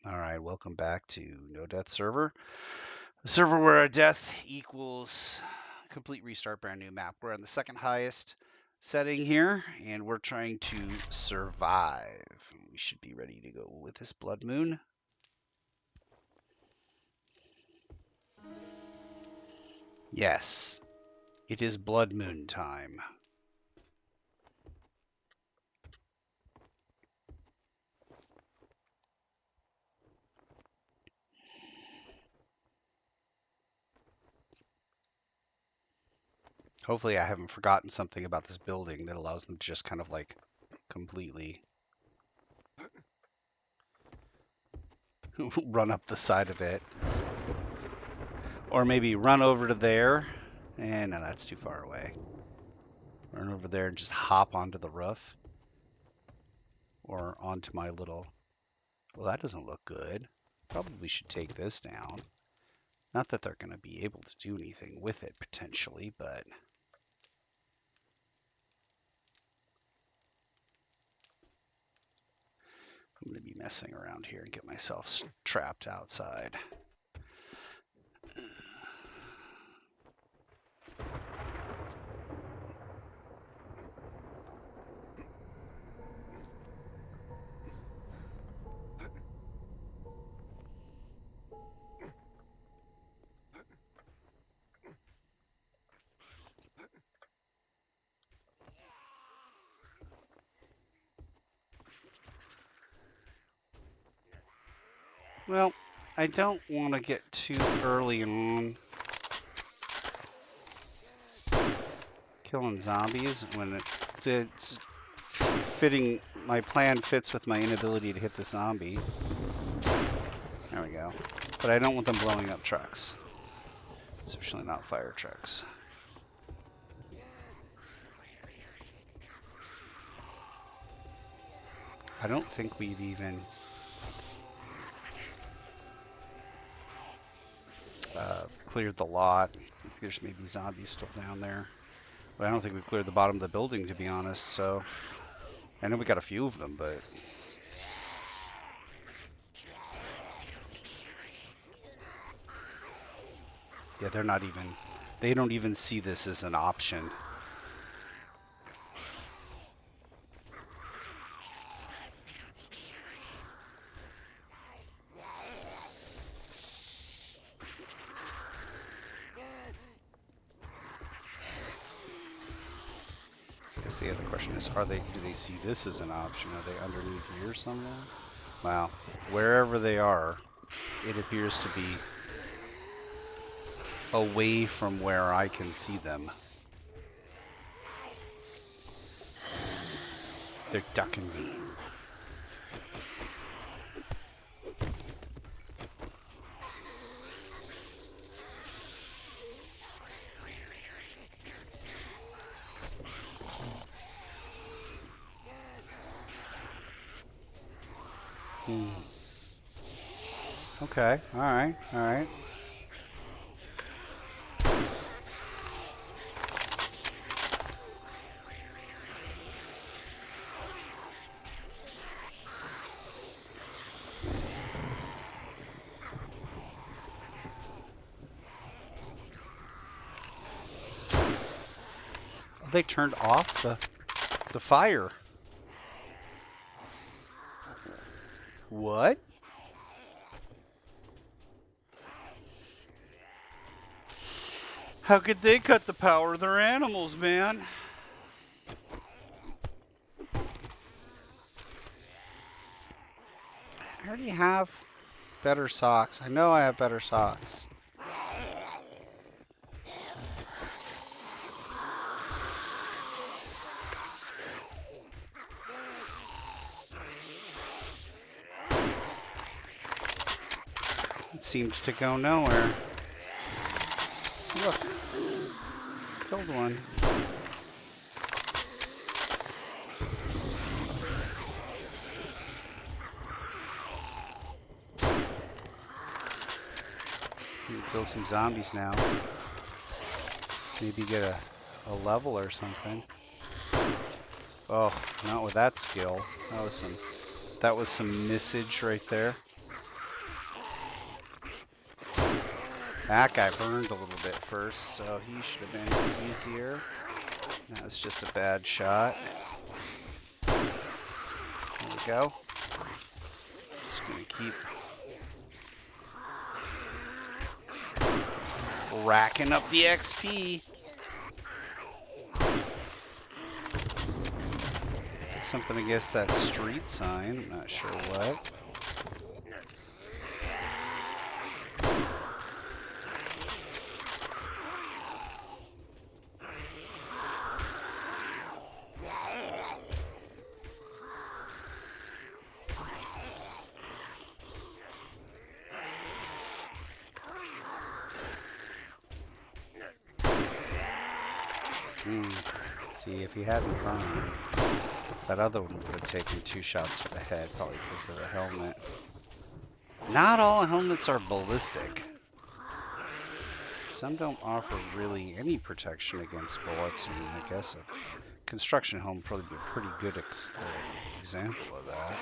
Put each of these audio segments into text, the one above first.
All right, welcome back to No Death Server. The server where a death equals complete restart, brand new map. We're on the second highest setting here, and we're trying to survive. We should be ready to go with this Bloodmoon. Yes, it is Bloodmoon time. Hopefully I haven't forgotten something about this building that allows them to just kind of like completely run up the side of it. Or maybe run over to there. And no, that's too far away. Run over there and just hop onto the roof. Or onto my little... Well, that doesn't look good. Probably should take this down. Not that they're going to be able to do anything with it, potentially, but... I'm going to be messing around here and get myself trapped outside. Well, I don't want to get too early on killing zombies when it's fitting. My plan fits with my inability to hit the zombie. There we go. But I don't want them blowing up trucks, especially not fire trucks. I don't think we've even cleared the lot. I think there's maybe zombies still down there. But I don't think we've cleared the bottom of the building, to be honest, so... I know we got a few of them, but... Yeah, they're not even... They don't even see this as an option. I guess the other question is, do they see this as an option? Are they underneath here somewhere? Well, wherever they are, it appears to be away from where I can see them. They're ducking me. Okay, alright, alright. They turned off the fire. What? How could they cut the power? They're animals, man. I already have better socks. I know I have better socks. It seems to go nowhere. Look. Killed one. Kill some zombies now. Maybe get a level or something. Oh, not with that skill. That was some missage right there. That guy burned a little bit first, so he should have been easier. That's just a bad shot. There we go. Just gonna keep racking up the XP. Something against that street sign. I'm not sure what. See, if he hadn't burned, that other one would have taken 2 shots to the head, probably because of the helmet. Not all helmets are ballistic. Some don't offer really any protection against bullets, and I guess a construction helmet would probably be a pretty good example of that.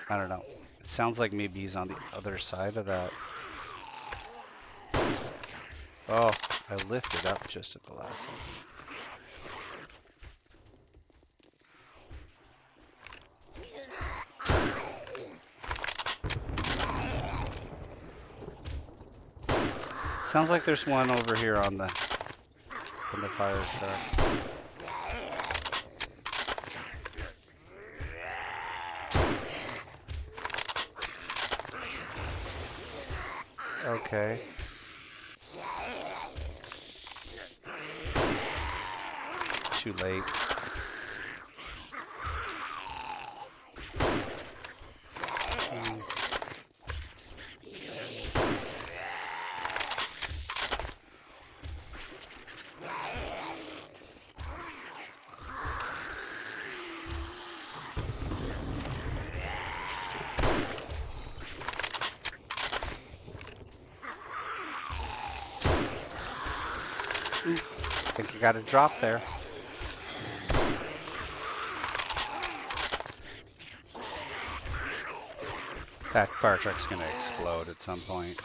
I don't know. It sounds like maybe he's on the other side of that. Oh, I lifted up just at the last second. Sounds like there's one over here on the fire truck. Okay. Too late. I think you got a drop there. That fire truck's gonna explode at some point.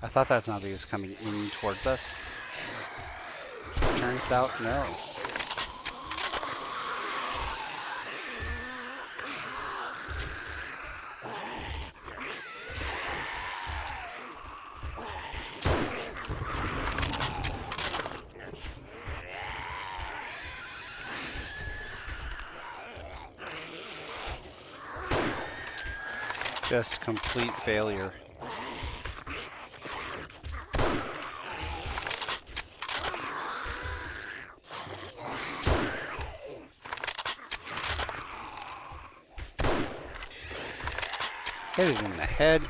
I thought that zombie was coming in towards us. Turns out, no. Just complete failure. Hit it in the head.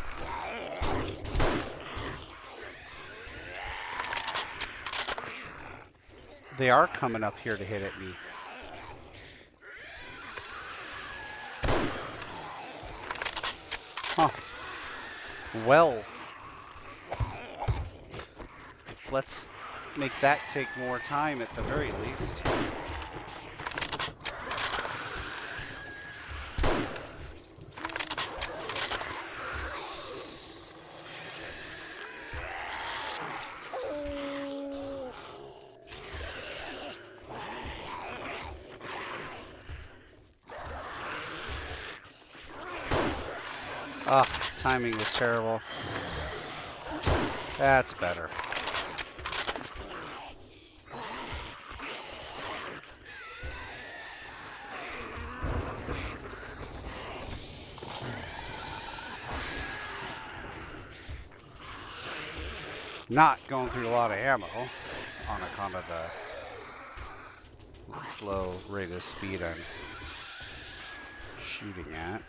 They are coming up here to hit at me. Huh. Well. Let's make that take more time at the very least. Ah, timing was terrible. That's better. Not going through a lot of ammo on account of the slow rate of speed I'm shooting at.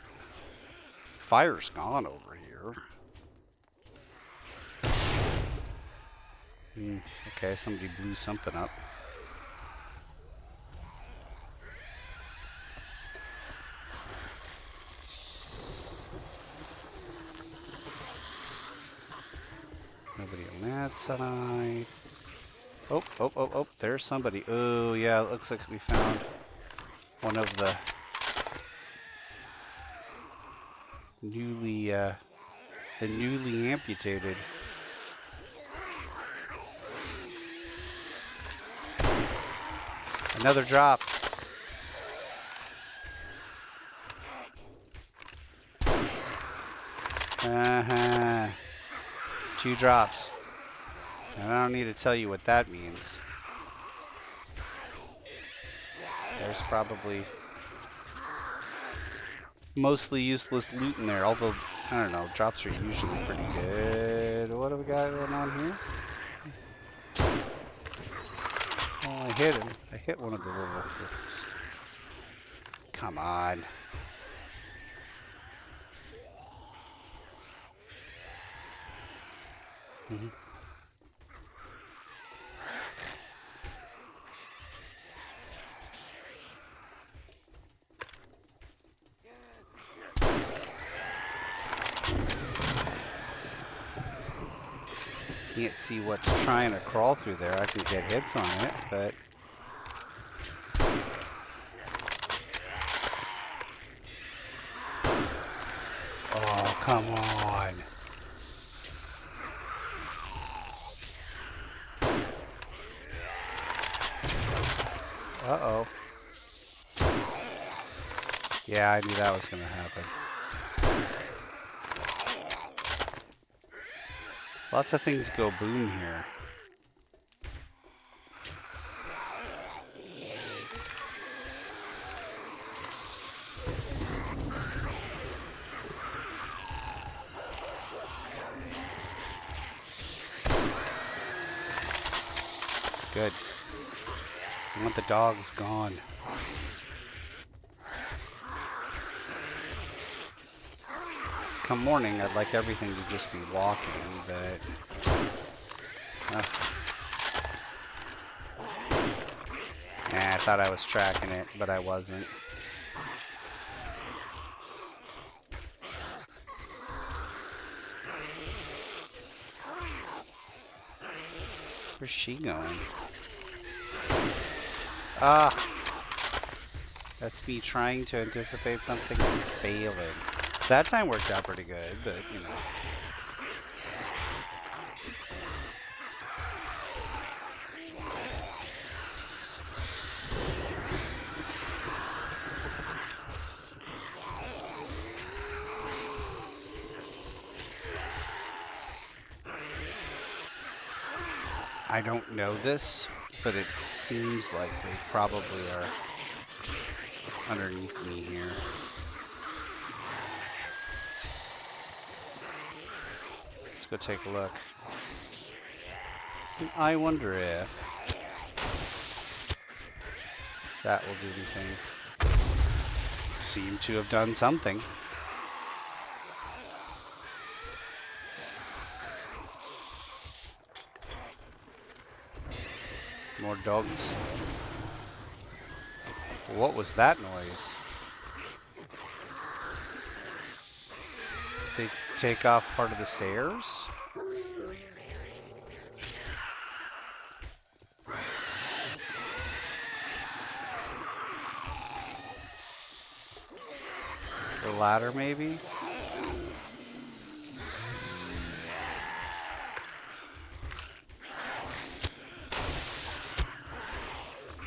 Fire's gone over here. Okay, somebody blew something up. Nobody on that side. Oh, oh, oh, oh, there's somebody. Oh, yeah, it looks like we found one of the newly amputated. Another drop. Uh-huh. 2 drops. And I don't need to tell you what that means. There's probably mostly useless loot in there, although, I don't know, drops are usually pretty good. What do we got going on here? Oh, I hit him. I hit one of the little... Come on. Can't see what's trying to crawl through there. I can get hits on it, but... Oh, come on. Uh-oh. Yeah, I knew that was going to happen. Lots of things go boom here. Good. I want the dogs gone. Come morning, I'd like everything to just be walking, but... I thought I was tracking it, but I wasn't. Where's she going? Ah! That's me trying to anticipate something and failing. That time worked out pretty good, but, you know. I don't know this, but it seems like they probably are underneath me here. Let's go take a look. And I wonder if that will do anything. Seem to have done something. More dogs. What was that noise? They take off part of the stairs? The ladder, maybe?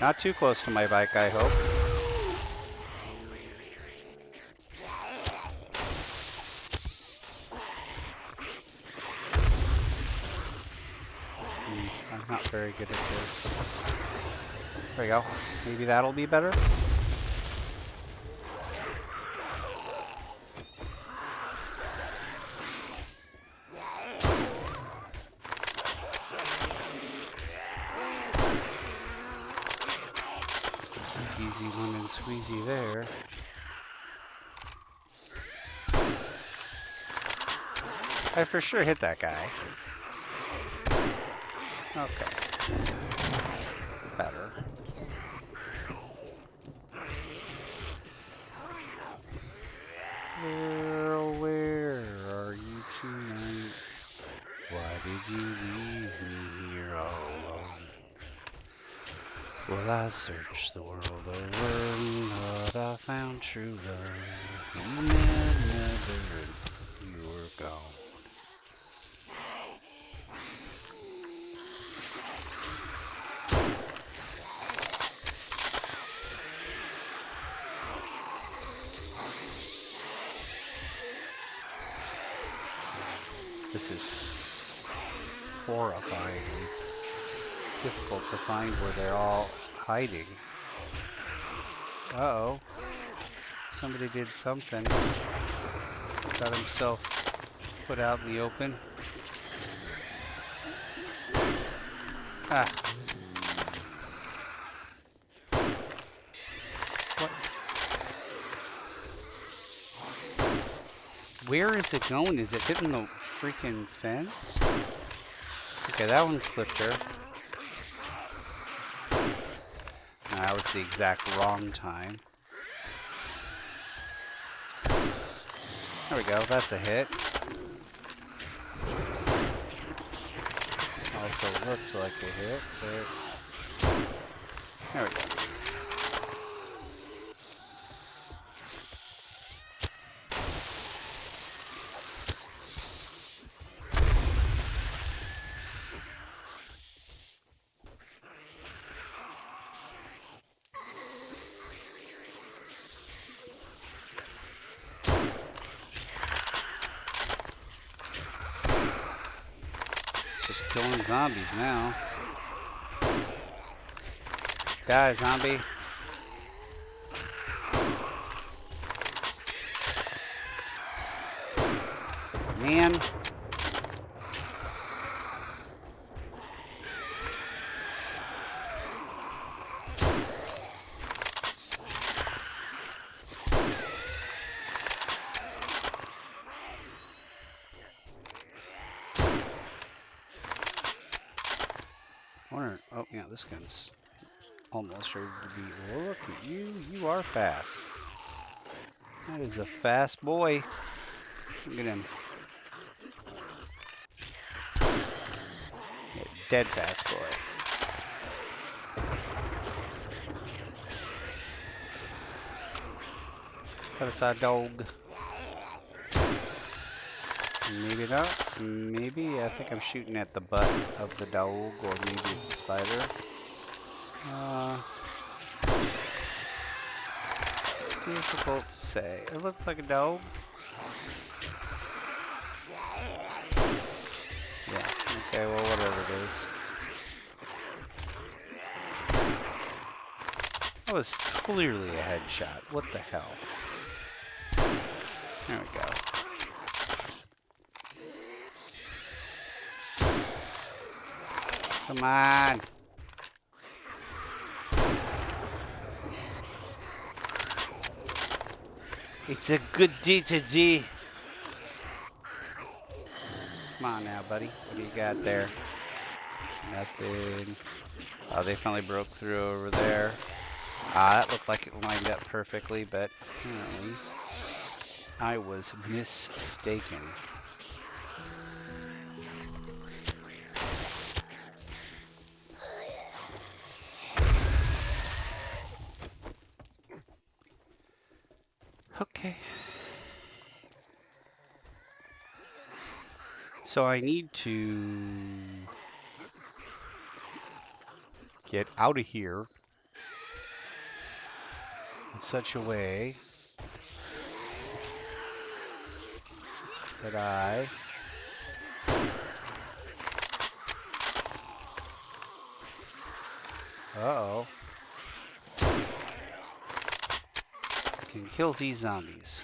Not too close to my bike, I hope. I'm not very good at this. There we go. Maybe that'll be better? Easy lemon squeezy there. I for sure hit that guy. Okay. Better. Where are you tonight? Why did you leave me here all alone? Well, I searched the world over, but I found true love. You never, you were gone. This is horrifyingly difficult to find where they're all hiding. Uh-oh. Somebody did something. Got himself put out in the open. Ah. What? Where is it going? Is it hitting the freaking fence? Okay, that one clipped her. No, that was the exact wrong time. There we go, that's a hit. Also looked like a hit, but there we go. Just killing zombies now. Die, zombie. Man. Oh, yeah, this gun's almost ready to be. Oh, look at you. You are fast. That is a fast boy. Look at him. Yeah, dead fast boy. That was our dog. Maybe not. Maybe. I think I'm shooting at the butt of the dog, or maybe it's the spider. Difficult to say. It looks like a dog. Yeah. Okay, well, whatever it is. That was clearly a headshot. What the hell? There we go. Come on. It's a good D2D. Come on now, buddy. What do you got there? Nothing. Oh, they finally broke through over there. That looked like it lined up perfectly, but apparently I was mistaken. Okay. So I need to get out of here in such a way that I can kill these zombies.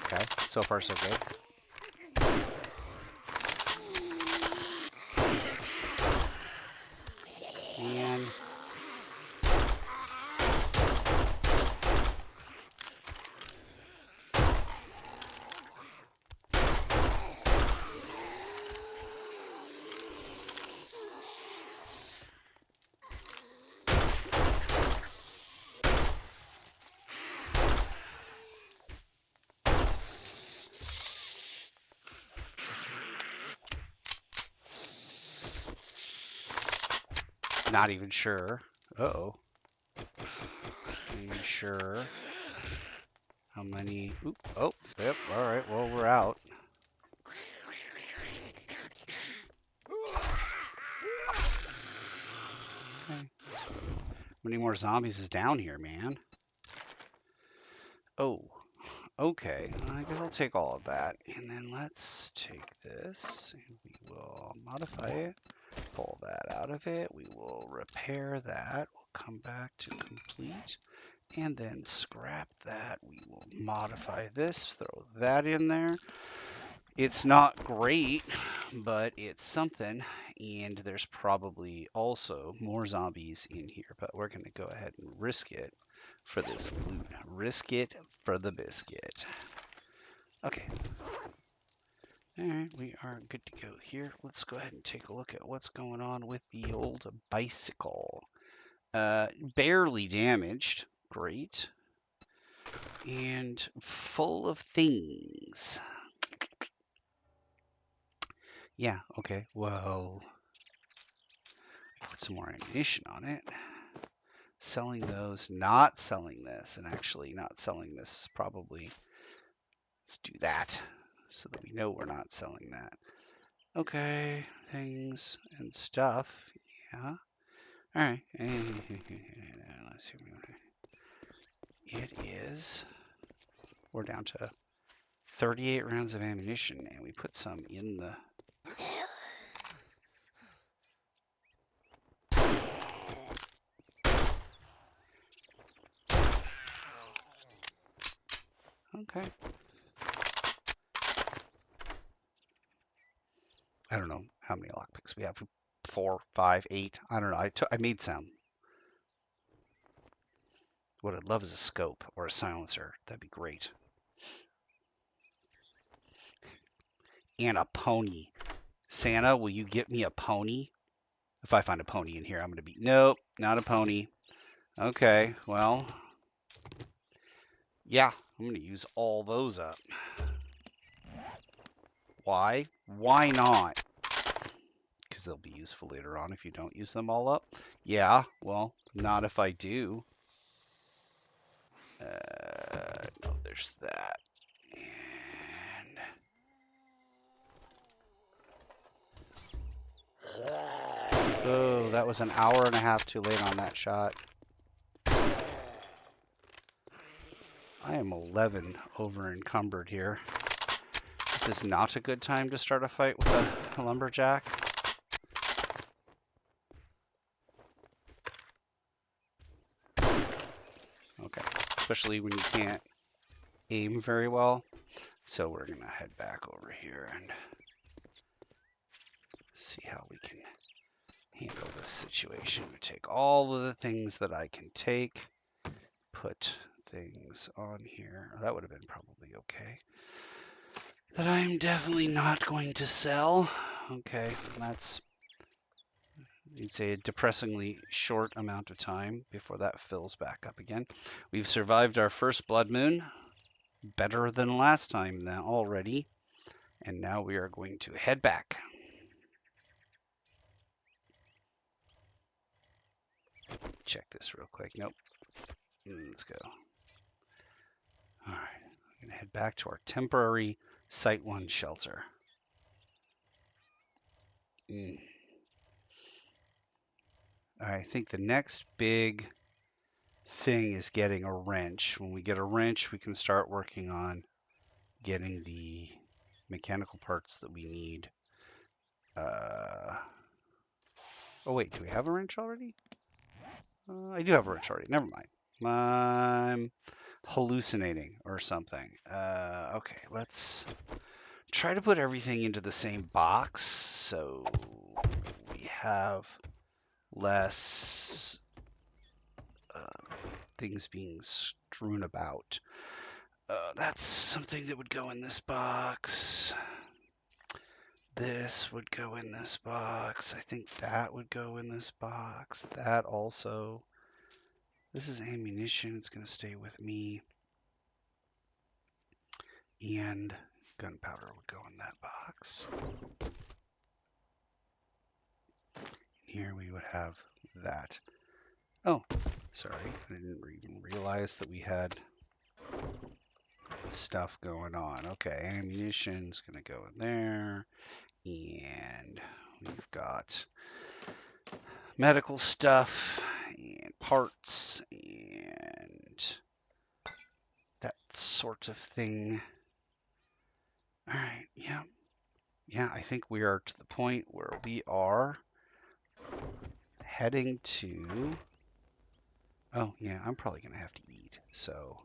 Okay, so far so good. And Not even sure. Uh-oh. Not even sure how many. Oop. Oh, yep. All right. Well, we're out. Okay. How many more zombies is down here, man? Oh, okay. I guess I'll take all of that. And then let's take this and we will modify it. Pull that out of it. We will repair that. We'll come back to complete. And then scrap that. We will modify this. Throw that in there. It's not great, but it's something. And there's probably also more zombies in here. But we're going to go ahead and risk it for this loot. Risk it for the biscuit. Okay. Alright, we are good to go here. Let's go ahead and take a look at what's going on with the old bicycle. Barely damaged. Great. And full of things. Yeah, okay. Well, put some more ammunition on it. Selling those, not selling this, and actually not selling this is probably... Let's do that so that we know we're not selling that. Okay, things and stuff. Yeah. All right. Let's see. It is. We're down to 38 rounds of ammunition, and we put some in the. Okay. I don't know how many lockpicks we have. 4, 5, 8. I don't know. I made some. What I'd love is a scope or a silencer. That'd be great. And a pony. Santa, will you get me a pony? If I find a pony in here, I'm going to be... Nope, not a pony. Okay, well... Yeah, I'm going to use all those up. Why? Why not? Because they'll be useful later on if you don't use them all up. Yeah, well, not if I do. No, there's that. And... Oh, that was an hour and a half too late on that shot. I am 11 over encumbered here. This is not a good time to start a fight with a lumberjack. Okay, especially when you can't aim very well. So we're gonna head back over here and see how we can handle this situation. We take all of the things that I can take, put things on here. That would have been probably okay. That I'm definitely not going to sell. Okay, that's, you'd say, a depressingly short amount of time before that fills back up again. We've survived our first blood moon. Better than last time now already. And now we are going to head back. Check this real quick. Nope. Let's go. All right. I'm going to head back to our temporary Site 1 shelter. I think the next big thing is getting a wrench. When we get a wrench, we can start working on getting the mechanical parts that we need. Oh, wait. Do we have a wrench already? I do have a wrench already. Never mind. I'm hallucinating or something. Okay, let's try to put everything into the same box so we have less things being strewn about. That's something that would go in this box. This would go in this box. I think that would go in this box. That also. This is ammunition. It's going to stay with me. And gunpowder would go in that box. Here we would have that. Oh, sorry. I didn't even realize that we had stuff going on. Okay, ammunition's going to go in there. And we've got medical stuff and parts and that sort of thing. All right, yeah. Yeah, I think we are to the point where we are heading to... Oh, yeah, I'm probably going to have to eat. So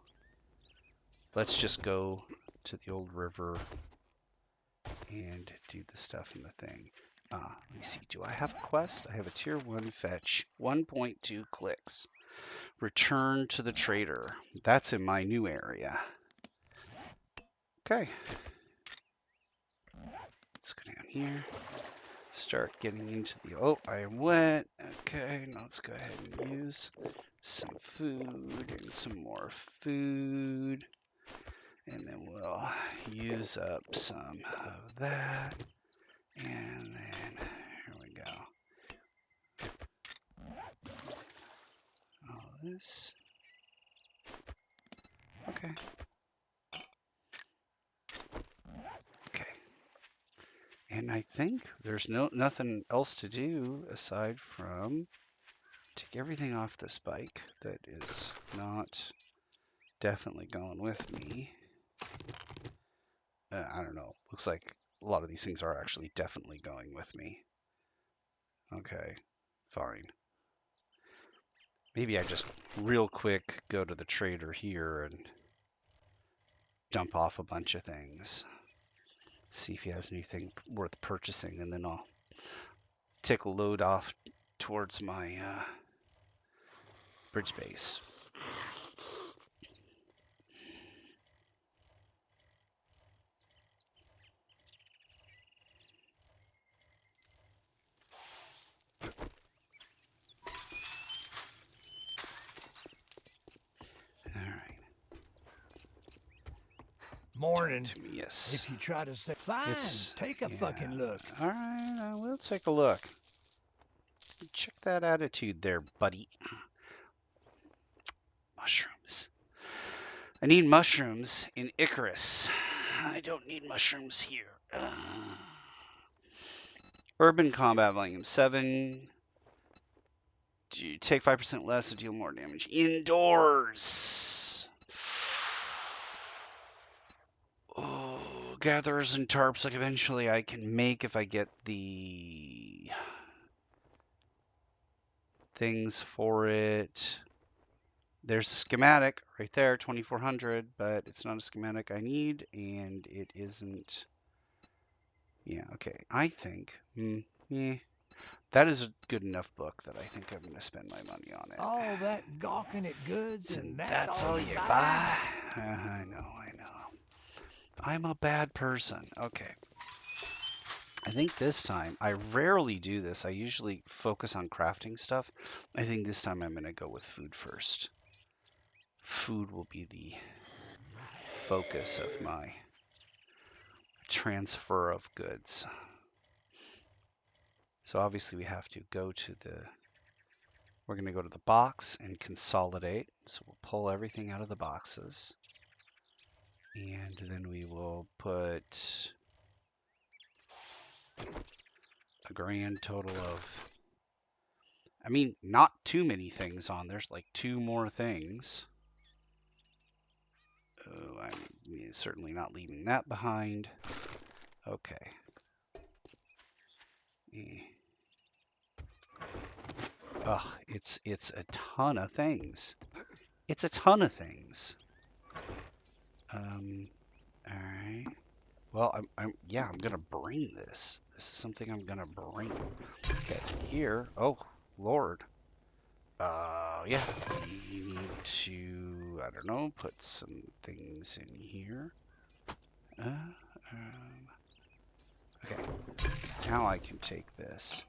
let's just go to the old river and do the stuff in the thing. Let me see. Do I have a quest? I have a tier 1 fetch. 1.2 clicks. Return to the trader. That's in my new area. Okay. Let's go down here. Start getting into the... Oh, I am wet. Okay, now let's go ahead and use some food and some more food. And then we'll use up some of that. And then, here we go. All this. Okay. Okay. And I think there's nothing else to do aside from take everything off this bike that is not definitely going with me. I don't know. Looks like a lot of these things are actually definitely going with me. Okay, fine. Maybe I just real quick go to the trader here and dump off a bunch of things. See if he has anything worth purchasing, and then I'll take a load off towards my bridge base. Morning. To me, yes. If you try to say, fine, take a fucking look. All right, I will take a look. Check that attitude there, buddy. Mushrooms. I need mushrooms in Icarus. I don't need mushrooms here. Urban Combat Volume 7. Do you take 5% less to deal more damage indoors? Oh, gatherers and tarps, like eventually I can make if I get the things for it. There's a schematic right there, 2400, but it's not a schematic I need, and it isn't. Yeah, okay. I think, that is a good enough book that I think I'm going to spend my money on it. All that gawking at goods, and that's all you buy. I know. I'm a bad person. Okay. I think this time, I rarely do this. I usually focus on crafting stuff. I think this time I'm going to go with food first. Food will be the focus of my transfer of goods. So obviously we have to go to we're going to go to the box and consolidate. So we'll pull everything out of the boxes. And then we will put a grand total of, I mean, not too many things on. There's like 2 more things. Oh, I'm certainly not leaving that behind. Okay. Ugh, it's a ton of things. It's a ton of things. All right. Well, I'm gonna bring this. This is something I'm gonna bring. Okay, here. Oh, Lord. Yeah. You need to, I don't know, put some things in here. Okay. Now I can take this,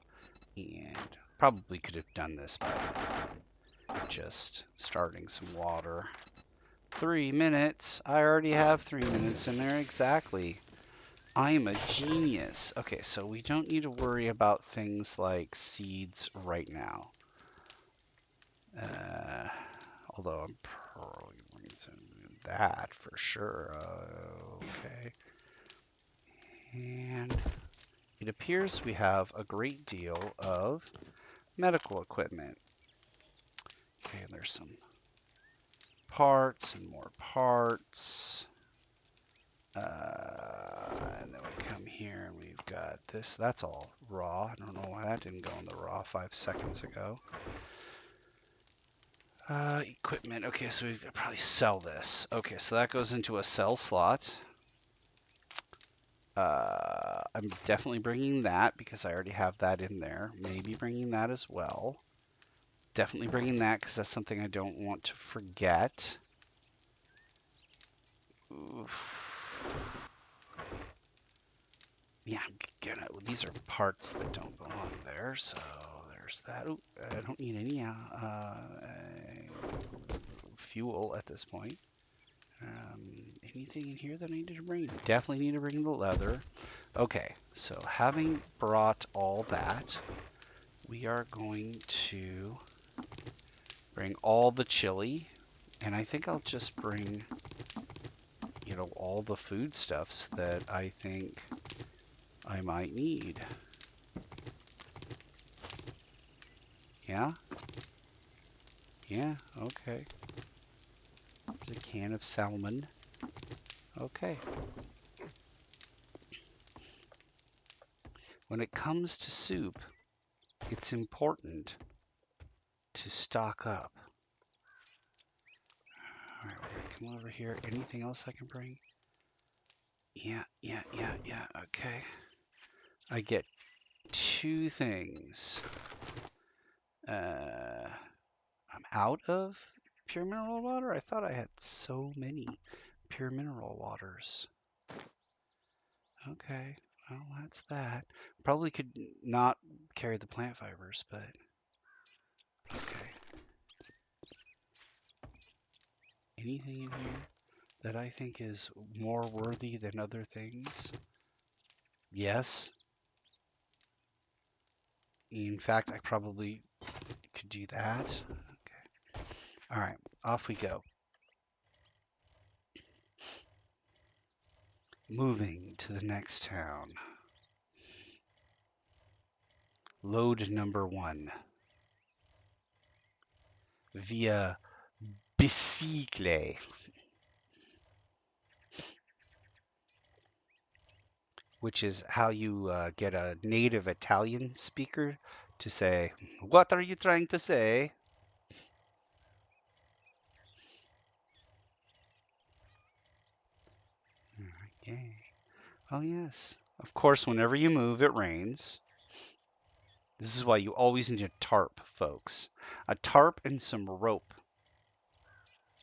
and probably could have done this by just starting some water. 3 minutes. I already have 3 minutes in there. Exactly. I'm a genius. Okay, so we don't need to worry about things like seeds right now. Although I'm probably bringing that for sure. Okay. And it appears we have a great deal of medical equipment. Okay, there's some parts and more parts. And then we come here and we've got this. That's all raw. I don't know why that didn't go in the raw 5 seconds ago. Equipment. Okay, so we probably sell this. Okay, so that goes into a sell slot. I'm definitely bringing that because I already have that in there. Maybe bringing that as well. Definitely bringing that because that's something I don't want to forget. Oof. Yeah, I'm gonna. These are parts that don't belong there, so there's that. Ooh, I don't need any fuel at this point. Anything in here that I need to bring? Definitely need to bring the leather. Okay, so having brought all that, we are going to bring all the chili, and I think I'll just bring, you know, all the foodstuffs that I think I might need. Yeah? Yeah, okay. There's a can of salmon. Okay. When it comes to soup, it's important to stock up. Alright, we're gonna come over here. Anything else I can bring? Yeah. Okay. I get 2 things. I'm out of pure mineral water? I thought I had so many pure mineral waters. Okay, well, that's that. Probably could not carry the plant fibers, but okay. Anything in here that I think is more worthy than other things? Yes. In fact, I probably could do that. Okay. All right, off we go. Moving to the next town. Load number 1. Via bicycle. Which is how you get a native Italian speaker to say, "What are you trying to say?" Okay. Oh, yes. Of course, whenever you move, it rains. This is why you always need a tarp, folks. A tarp and some rope.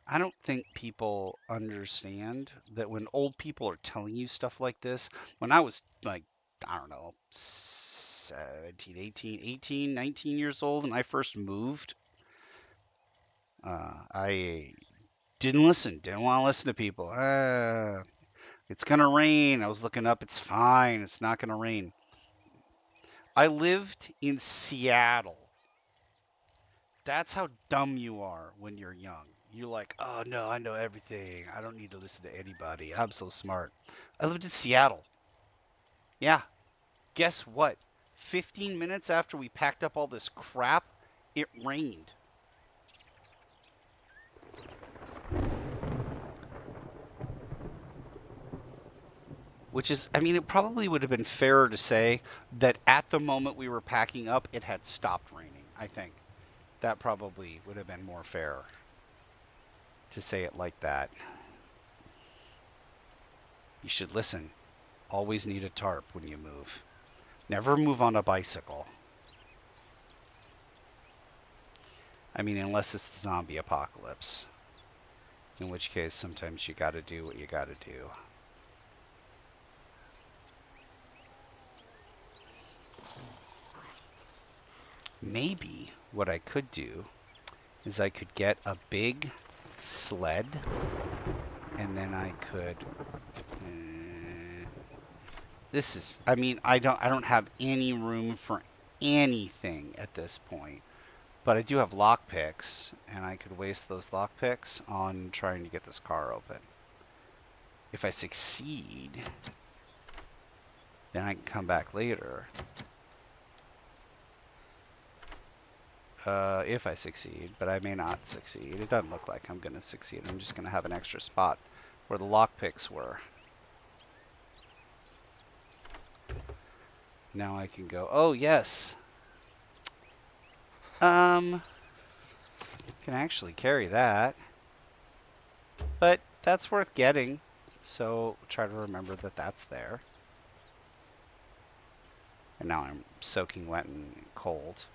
I don't think people understand that when old people are telling you stuff like this, when I was like, I don't know, 17, 18, 19 years old and I first moved, I didn't listen, didn't want to listen to people. It's going to rain. I was looking up. It's fine. It's not going to rain. I lived in Seattle. That's how dumb you are when you're young. You're like, oh no, I know everything. I don't need to listen to anybody. I'm so smart. I lived in Seattle. Yeah. Guess what? 15 minutes after we packed up all this crap, it rained. Which is, I mean, it probably would have been fairer to say that at the moment we were packing up, it had stopped raining. I think that probably would have been more fair to say it like that. You should listen. Always need a tarp when you move. Never move on a bicycle. I mean, unless it's the zombie apocalypse. In which case, sometimes you gotta do what you gotta do. Maybe what I could do is I could get a big sled and then I could this is, I mean, I don't have any room for anything at this point. But I do have lockpicks, and I could waste those lockpicks on trying to get this car open. If I succeed, then I can come back later. If I succeed, but I may not succeed. It doesn't look like I'm going to succeed. I'm just going to have an extra spot where the lockpicks were. Now I can go, oh yes. Can actually carry that. But that's worth getting. So try to remember that that's there. And now I'm soaking wet and cold.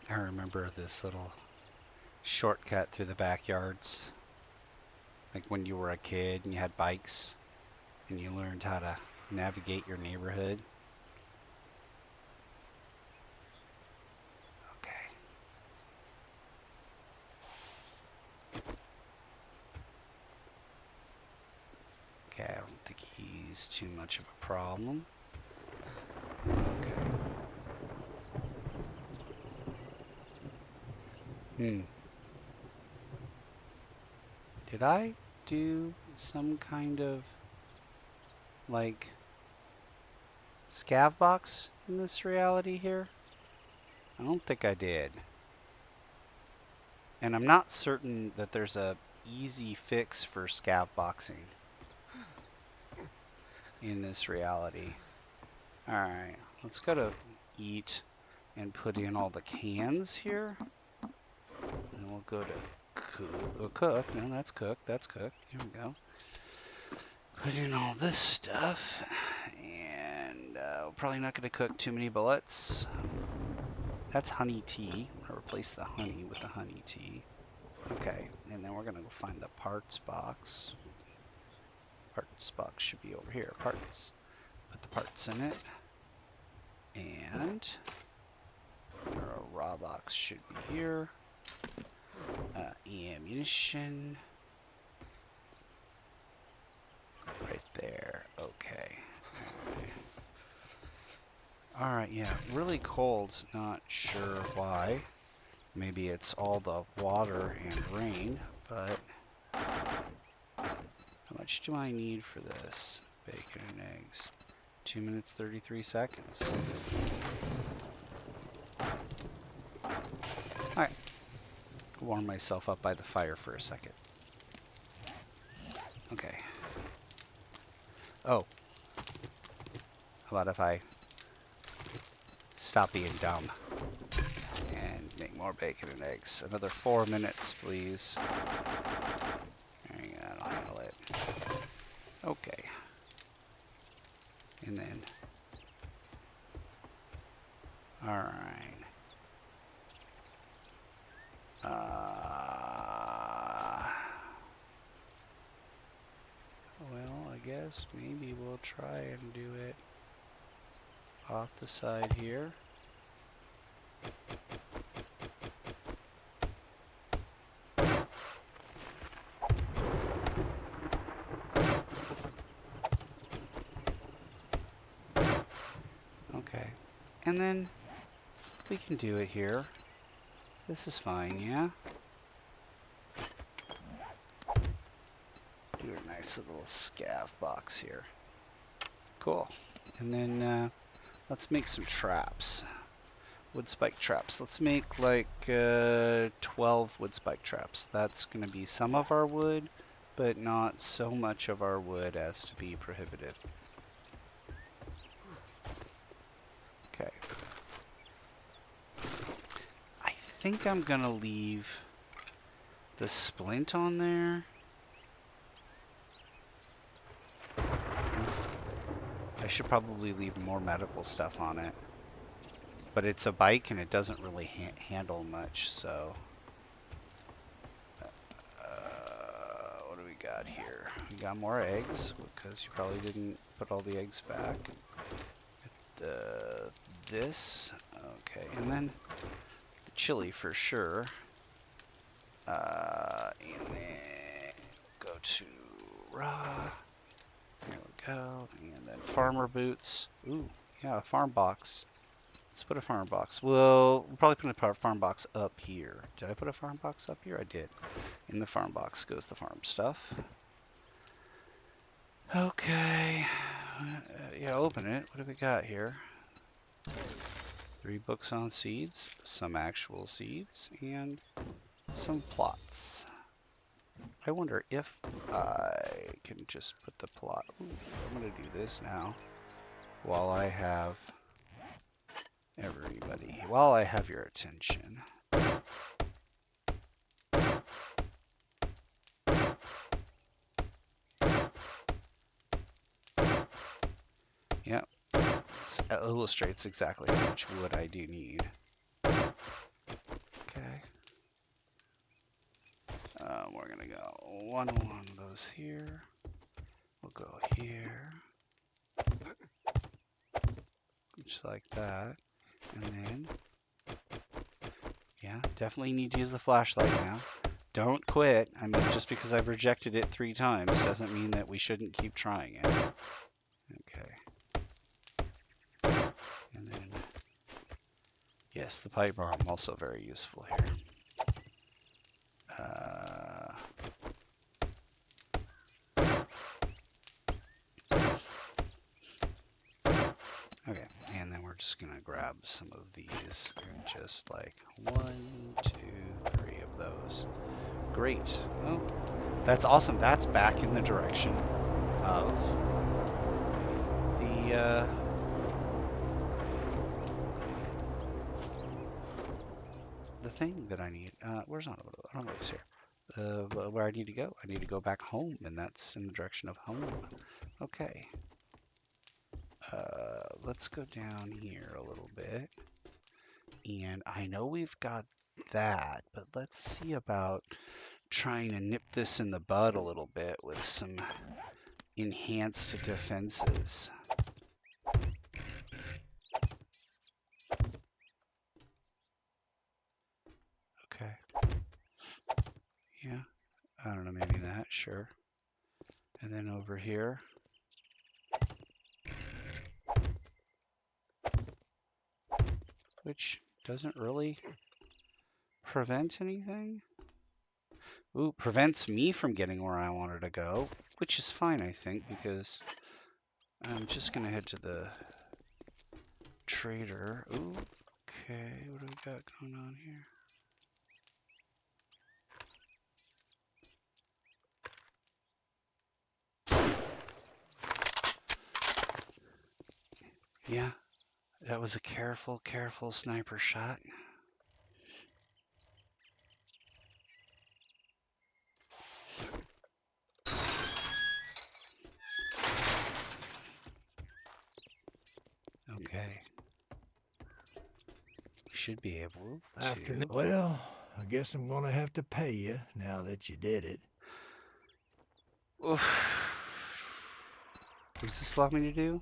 I remember this little shortcut through the backyards. Like when you were a kid and you had bikes and you learned how to navigate your neighborhood. Okay. Okay, I don't think he's too much of a problem. Okay. Did I do some kind of like scav box in this reality here? I don't think I did. And I'm not certain that there's a easy fix for scav boxing in this reality. Alright, let's go to eat and put in all the cans here. And we'll go to cook. No, that's cooked. That's cooked. Here we go. Put in all this stuff. And we're probably not going to cook too many bullets. That's honey tea. I'm going to replace the honey with the honey tea. Okay, and then we're going to go find the parts box. Parts box should be over here. Parts. Put the parts in it. And our raw box should be here. Ammunition. Right there. Okay. Alright, yeah. Really cold. Not sure why. Maybe it's all the water and rain, but how much do I need for this? Bacon and eggs. 2 minutes 33 seconds. Alright. Warm myself up by the fire for a second. Okay. Oh. How about if I stop being dumb and make more bacon and eggs? Another 4 minutes, please. Hang on, I'll handle it. Okay. And then... Alright. Well, I guess maybe we'll try and do it off the side here. Okay. And then we can do it here. This is fine, yeah? Do a nice little scav box here. Cool. And then let's make some traps. Wood spike traps. Let's make like 12 wood spike traps. That's going to be some of our wood, but not so much of our wood as to be prohibitive. Okay. I think I'm going to leave the splint on there. I should probably leave more medical stuff on it. But it's a bike and it doesn't really handle much, so... what do we got here? We got more eggs, because you probably didn't put all the eggs back. Get this. Okay, and then the chili for sure. And then go to raw. There we go. And then farmer boots. Ooh, yeah, a farm box. Let's put a farm box. We'll probably put a farm box up here. Did I put a farm box up here? I did. In the farm box goes the farm stuff. Okay. Yeah, open it. What have we got here? 3 books on seeds, some actual seeds, and some plots. I wonder if I can just put the plot. Ooh, I'm going to do this now while I have everybody, while I have your attention. Yep, this illustrates exactly how much wood I do need. Okay. We're going to go one of those here. We'll go here. Just like that. And then, yeah, definitely need to use the flashlight now. Don't quit. I mean, just because I've rejected it 3 times doesn't mean that we shouldn't keep trying it. Okay. And then, yes, the pipe bomb also very useful here. Okay, and then we're just gonna grab some of these and just like 1, 2, 3 of those. Great. Oh, that's awesome. That's back in the direction of the thing that I need. Where's Automotive's here? Where I need to go. I need to go back home, and that's in the direction of home. Okay. Let's go down here a little bit. And I know we've got that, but let's see about trying to nip this in the bud a little bit with some enhanced defenses. Okay. Yeah. I don't know, maybe that, sure. And then over here. Which doesn't really prevent anything. Ooh, prevents me from getting where I wanted to go, which is fine, I think, because I'm just going to head to the trader. Ooh, okay, what do we got going on here? Yeah, that was a careful sniper shot. Okay. We should be able to... Well, I guess I'm gonna have to pay you now that you did it. Oof. What does this allow me to do?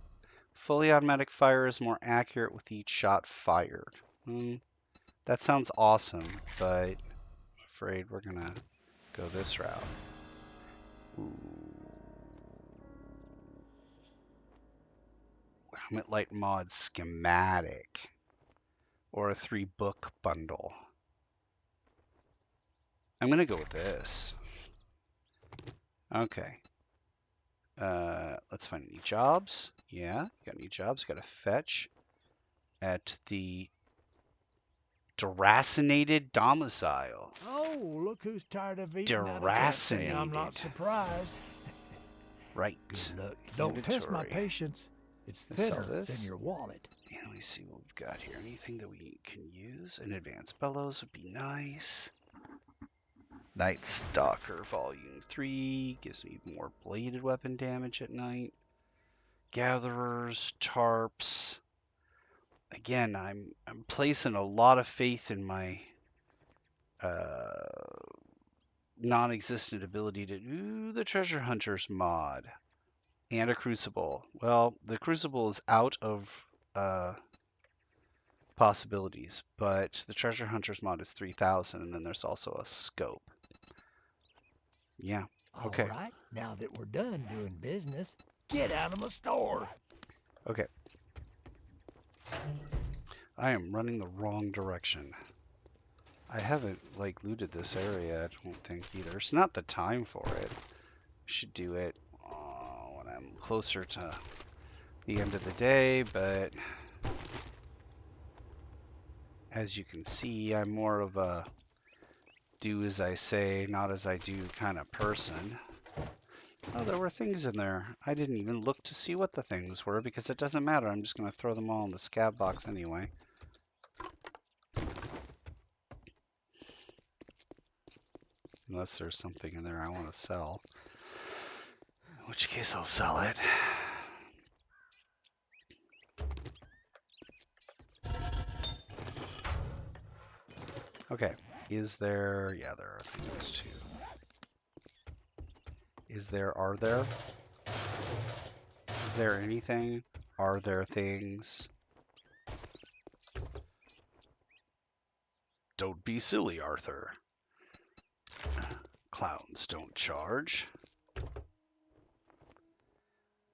Fully automatic fire is more accurate with each shot fired. That sounds awesome, but I'm afraid we're gonna go this route. Ooh. Helmet Light Mod schematic. Or a 3-book bundle. I'm gonna go with this. Okay. Let's find any jobs. Yeah, got any jobs? Got a fetch at the deracinated domicile. Oh, look who's tired of eating out of can't say I'm not surprised. Right. Good luck. Don't test my patience. It's thinner than your wallet. Yeah, let me see what we've got here. Anything that we can use? An advanced bellows would be nice. Night Stalker Volume 3 gives me more bladed weapon damage at night. Gatherers, tarps. Again, I'm placing a lot of faith in my non-existent ability to do the Treasure Hunters mod and a Crucible. Well, the Crucible is out of possibilities, but the Treasure Hunters mod is 3,000, and then there's also a scope. Yeah. Okay. All right, now that we're done doing business, get out of my store. Okay. I am running the wrong direction. I haven't, like, looted this area, I don't think, either. It's not the time for it. I should do it when I'm closer to the end of the day, but as you can see, I'm more of a do as I say, not as I do kind of person. Oh, there were things in there. I didn't even look to see what the things were because it doesn't matter. I'm just going to throw them all in the scav box anyway. Unless there's something in there I want to sell. In which case I'll sell it. Okay. Is there... Yeah, there are things too. Are there? Is there anything? Are there things? Don't be silly, Arthur. Clowns don't charge.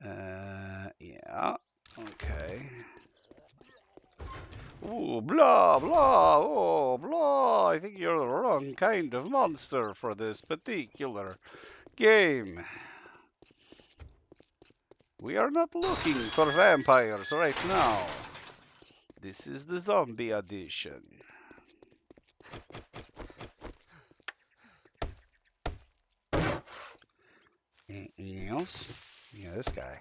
Yeah. Okay. Ooh, blah, blah, oh, blah. I think you're the wrong kind of monster for this particular game. We are not looking for vampires right now. This is the zombie edition. Anything else? Yeah, this guy.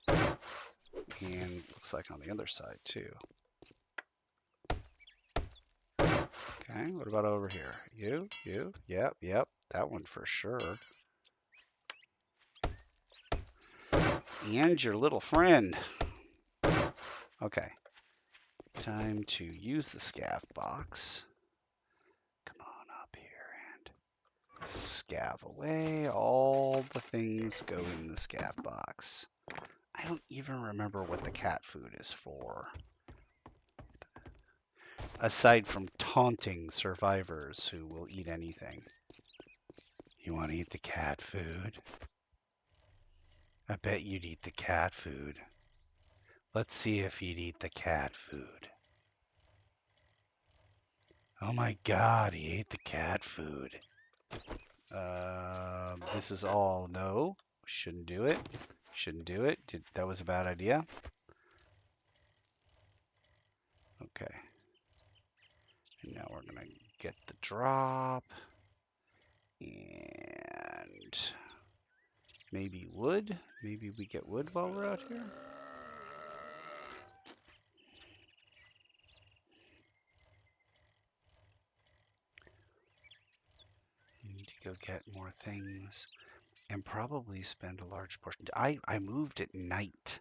And looks like on the other side too. Okay, what about over here? You? Yep, that one for sure. And your little friend. Okay. Time to use the scav box. Come on up here and scav away. All the things go in the scav box. I don't even remember what the cat food is for. Aside from taunting survivors who will eat anything. You want to eat the cat food? I bet you'd eat the cat food. Let's see if you'd eat the cat food. Oh my god, he ate the cat food. This is all no. Shouldn't do it. Shouldn't do it. That was a bad idea. Okay. And now we're gonna get the drop. And maybe wood. Maybe we get wood while we're out here. Need to go get more things and probably spend a large portion. I moved at night,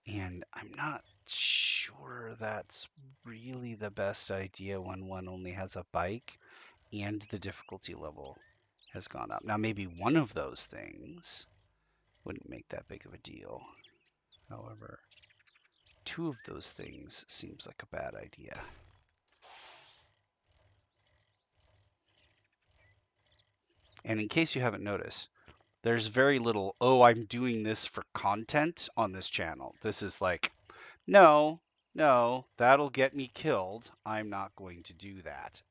and I'm not sure that's really the best idea when one only has a bike and the difficulty level has gone up. Now, maybe one of those things wouldn't make that big of a deal. However, two of those things seems like a bad idea. And in case you haven't noticed, there's very little, oh, I'm doing this for content on this channel. This is like, no, that'll get me killed. I'm not going to do that.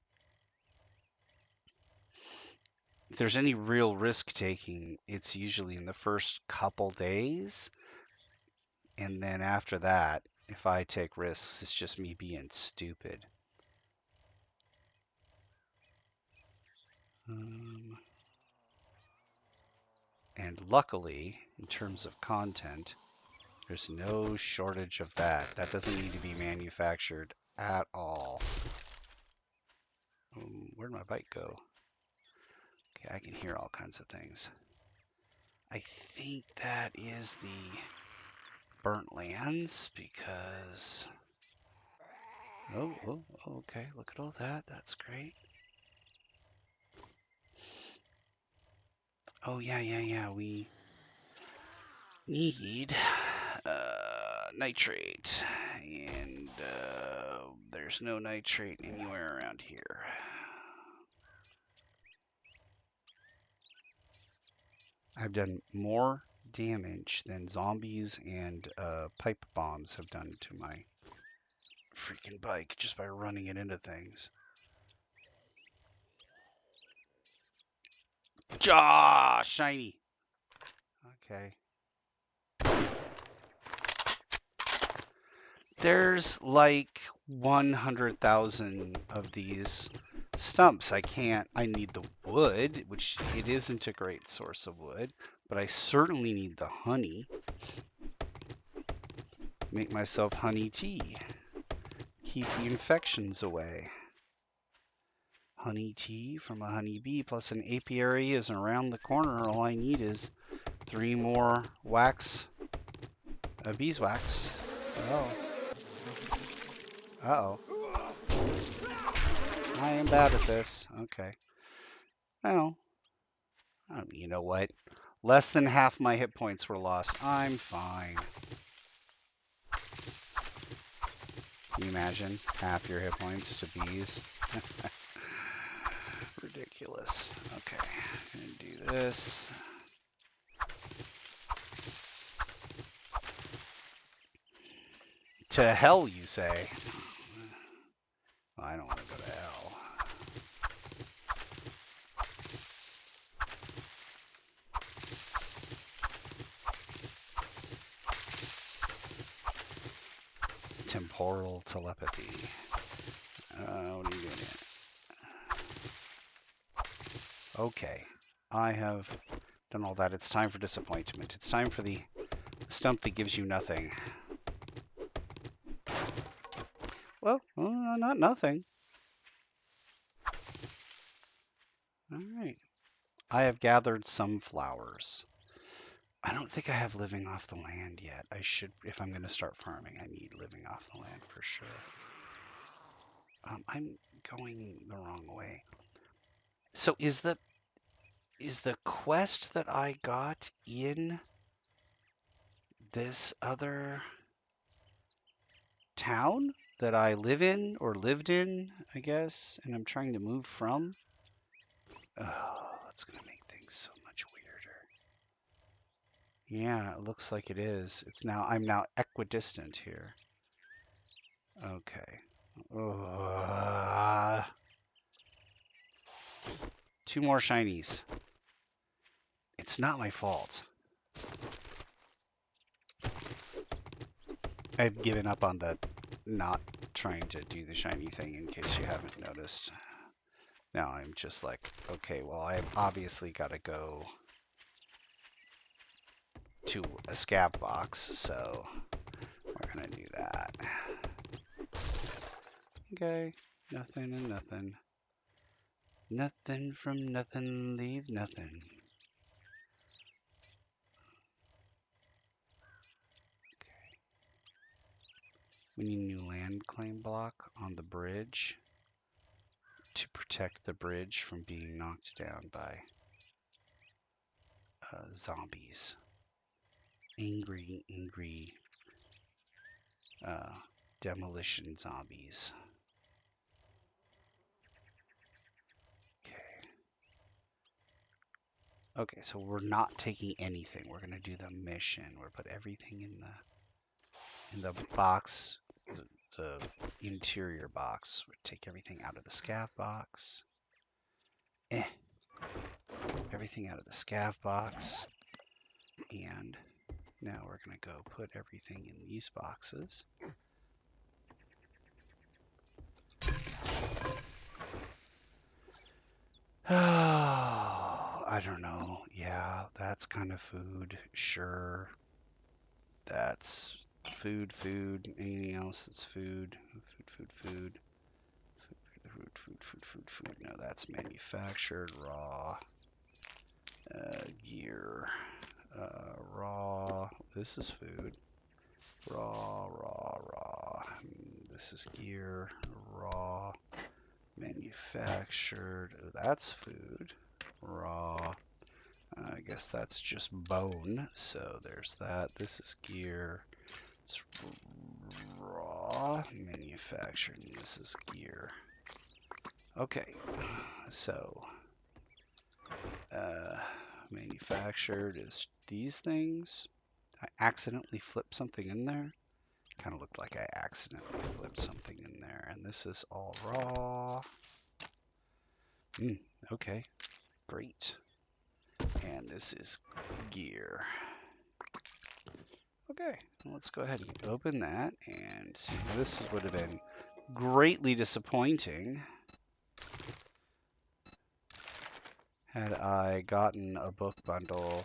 If there's any real risk taking, it's usually in the first couple days. And then after that, if I take risks, it's just me being stupid. And luckily, in terms of content, there's no shortage of that. That doesn't need to be manufactured at all. Where'd my bike go? Okay, I can hear all kinds of things. I think that is the burnt lands because... Oh, okay. Look at all that. That's great. Oh, yeah. We need nitrate. And there's no nitrate anywhere around here. I've done more damage than zombies and pipe bombs have done to my freaking bike just by running it into things. Ah, shiny. Okay. There's like 100,000 of these stumps. I need the wood, which it isn't a great source of wood, but I certainly need the honey. Make myself honey tea. Keep the infections away. Honey tea from a honeybee plus an apiary is around the corner. All I need is 3 more wax, beeswax. Oh. Uh-oh. I am bad at this. Okay. Well, you know what? Less than half my hit points were lost. I'm fine. Can you imagine? Half your hit points to bees. Ridiculous. Okay. Gonna do this. To hell, you say? Well, I don't want to go to hell. Temporal telepathy. What are you doing here? Okay. I have done all that. It's time for disappointment. It's time for the stump that gives you nothing. Well, not nothing. All right. I have gathered some flowers. I don't think I have living off the land yet. I should, if I'm going to start farming, I need living off the land for sure. I'm going the wrong way. So is the quest that I got in this other town that I live in or lived in, I guess, and I'm trying to move from? Oh, that's going to make things so much weirder. Yeah, it looks like it is. I'm now equidistant here. Okay. 2 more shinies. It's not my fault. I've given up on the not trying to do the shiny thing in case you haven't noticed. Now I'm just like, okay, well, I've obviously got to go to a scav box, so we're going to do that. Okay, nothing and nothing. Nothing from nothing, leave nothing. Okay. We need a new land claim block on the bridge to protect the bridge from being knocked down by zombies. Angry demolition zombies. Okay, so we're not taking anything. We're gonna do the mission. We'll put everything in the box, the interior box. We'll take everything out of the scav box. Everything out of the scav box. And now we're gonna go put everything in these boxes. Oh, I don't know. Yeah, that's kind of food. Sure. That's food. Anything else that's food? Food. No, that's manufactured. Raw. Gear. Raw. This is food. Raw. This is gear. Raw. Manufactured. Oh, that's food. Raw. I guess that's just bone. So there's that. This is gear. It's raw manufactured. And this is gear. Okay, so manufactured is these things. I accidentally flipped something in there. Kind of looked like I accidentally flipped something in there. And this is all raw. Okay, great. And this is gear. Okay, let's go ahead and open that and see. This would have been greatly disappointing had I gotten a book bundle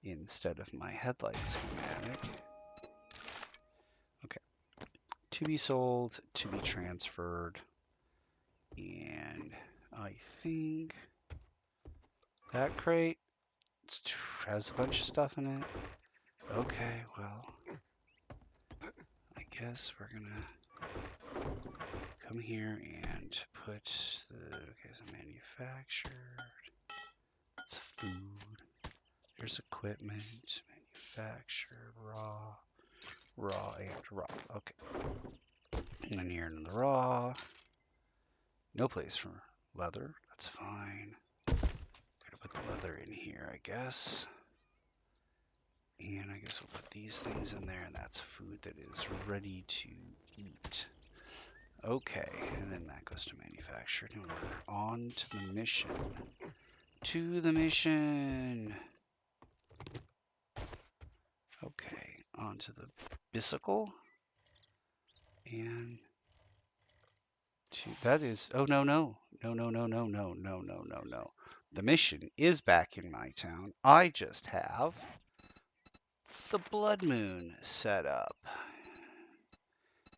instead of my headlight schematic. Okay, to be sold, to be transferred, and I think that crate has a bunch of stuff in it. Okay, well, I guess we're gonna come here and put the, okay, so manufactured, it's food, there's equipment, manufactured, raw, and raw, okay. And then here in the raw, no place for leather, that's fine. Gotta put the leather in here, I guess. And I guess we'll put these things in there, and that's food that is ready to eat. Okay, and then that goes to manufactured, and we're on to the mission. To the mission! Okay, on to the bicycle. And to, that is, oh no, no. No, no, no, no, no, no, no, no, no. The mission is back in my town. I just have the Bloodmoon set up.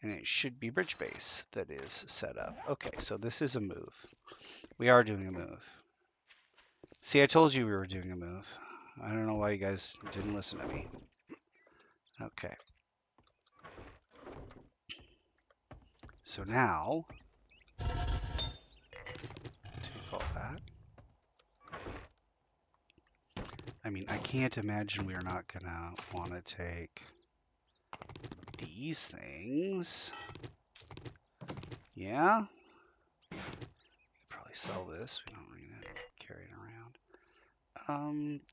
And it should be bridge base that is set up. Okay, so this is a move. We are doing a move. See, I told you we were doing a move. I don't know why you guys didn't listen to me. Okay. So now, take all that. I mean, I can't imagine we're not gonna want to take these things. Yeah? We could probably sell this. We don't need to carry it around.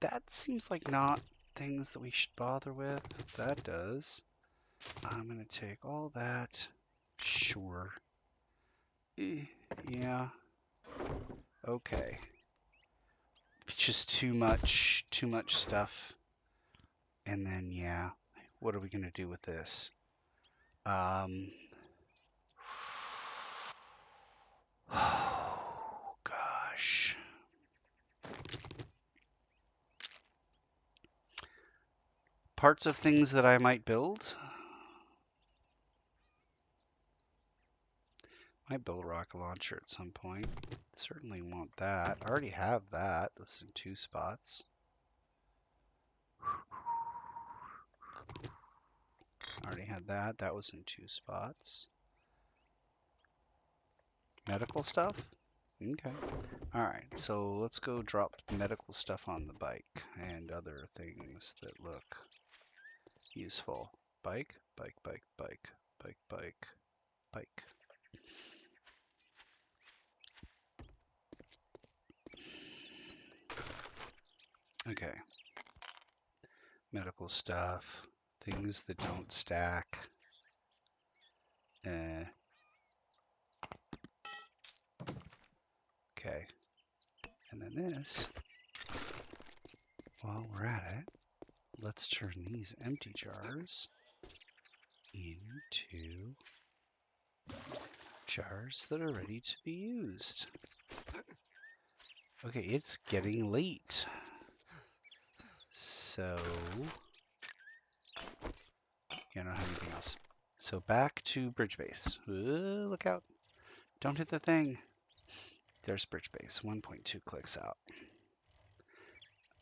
That seems like not things that we should bother with. That does. I'm gonna take all that. Sure. Yeah. Okay. Just too much stuff. And then, yeah. What are we gonna do with this? Oh, gosh. Parts of things that I might build. Might build a rocket launcher at some point. Certainly want that. I already have that. That's in 2 spots. Already had that. That was in 2 spots. Medical stuff? Okay. Alright, so let's go drop medical stuff on the bike and other things that look useful. Bike, bike, bike, bike, bike, bike, bike. Okay. Medical stuff. Things that don't stack. Okay. And then this, while we're at it, let's turn these empty jars into jars that are ready to be used. Okay, it's getting late. So, yeah, I don't have anything else. So back to bridge base. Look out. Don't hit the thing. There's bridge base. 1.2 clicks out.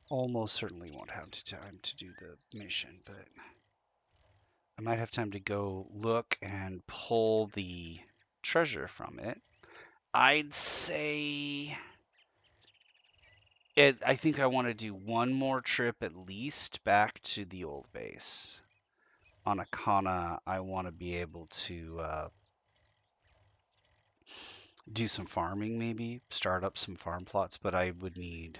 Almost certainly won't have time to do the mission, but I might have time to go look and pull the treasure from it. I'd say I think I want to do one more trip at least back to the old base. on Akana, I want to be able to do some farming, maybe start up some farm plots, but I would need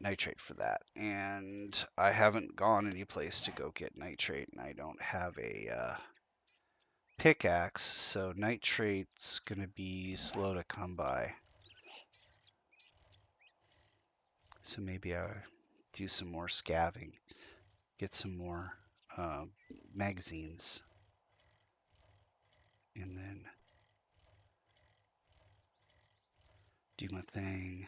nitrate for that, and I haven't gone any place to go get nitrate, and I don't have a pickaxe, so nitrate's gonna be slow to come by. So maybe I'll do some more scavving, get some more magazines, and then do my thing.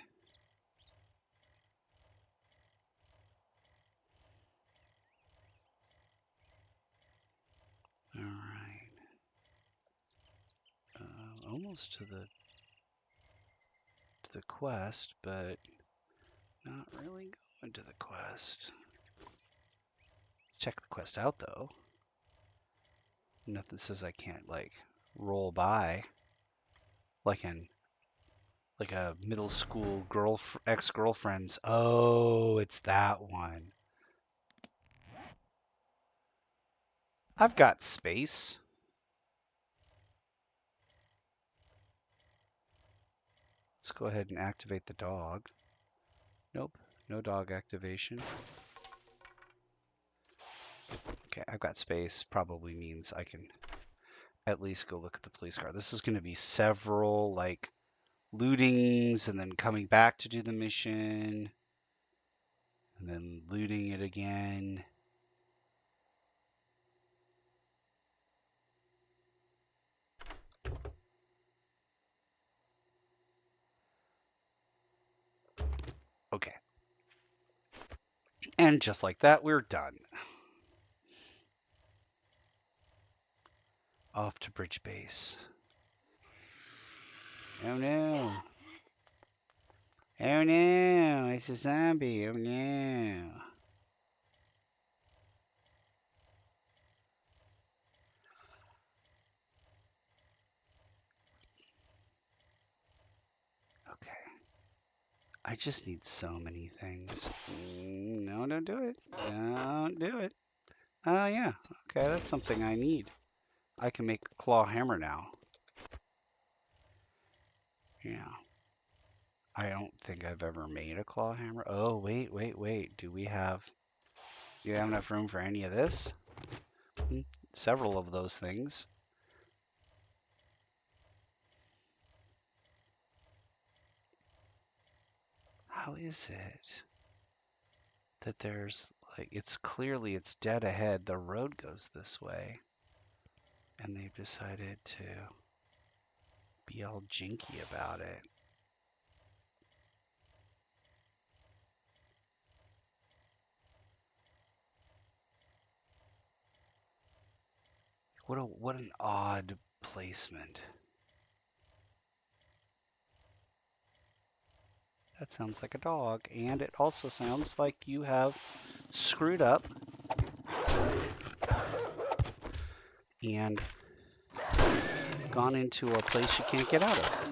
All right, almost to the quest, but not really going to the quest. Let's check the quest out though. Nothing says I can't like roll by like a middle school ex-girlfriend's. Oh, it's that one. I've got space. Let's go ahead and activate the dog. Nope, no dog activation. Okay, I've got space. Probably means I can at least go look at the police car. This is going to be several like lootings and then coming back to do the mission and then looting it again. Okay. And just like that, we're done. Off to bridge base. Oh no. Oh no, it's a zombie. Oh no. Okay. I just need so many things. No, don't do it. Don't do it. Oh yeah. Okay, that's something I need. I can make a claw hammer now. Yeah. I don't think I've ever made a claw hammer. Oh, wait. Do you have enough room for any of this? Several of those things. How is it that there's like, it's dead ahead. The road goes this way. And they've decided to be all jinky about it. What an odd placement. That sounds like a dog, and it also sounds like you have screwed up and gone into a place you can't get out of.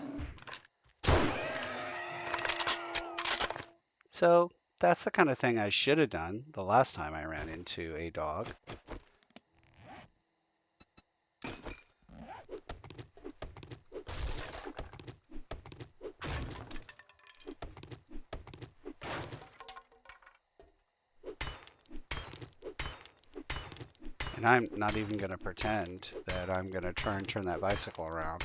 So that's the kind of thing I should have done the last time I ran into a dog. And I'm not even going to pretend that I'm going to try and turn that bicycle around.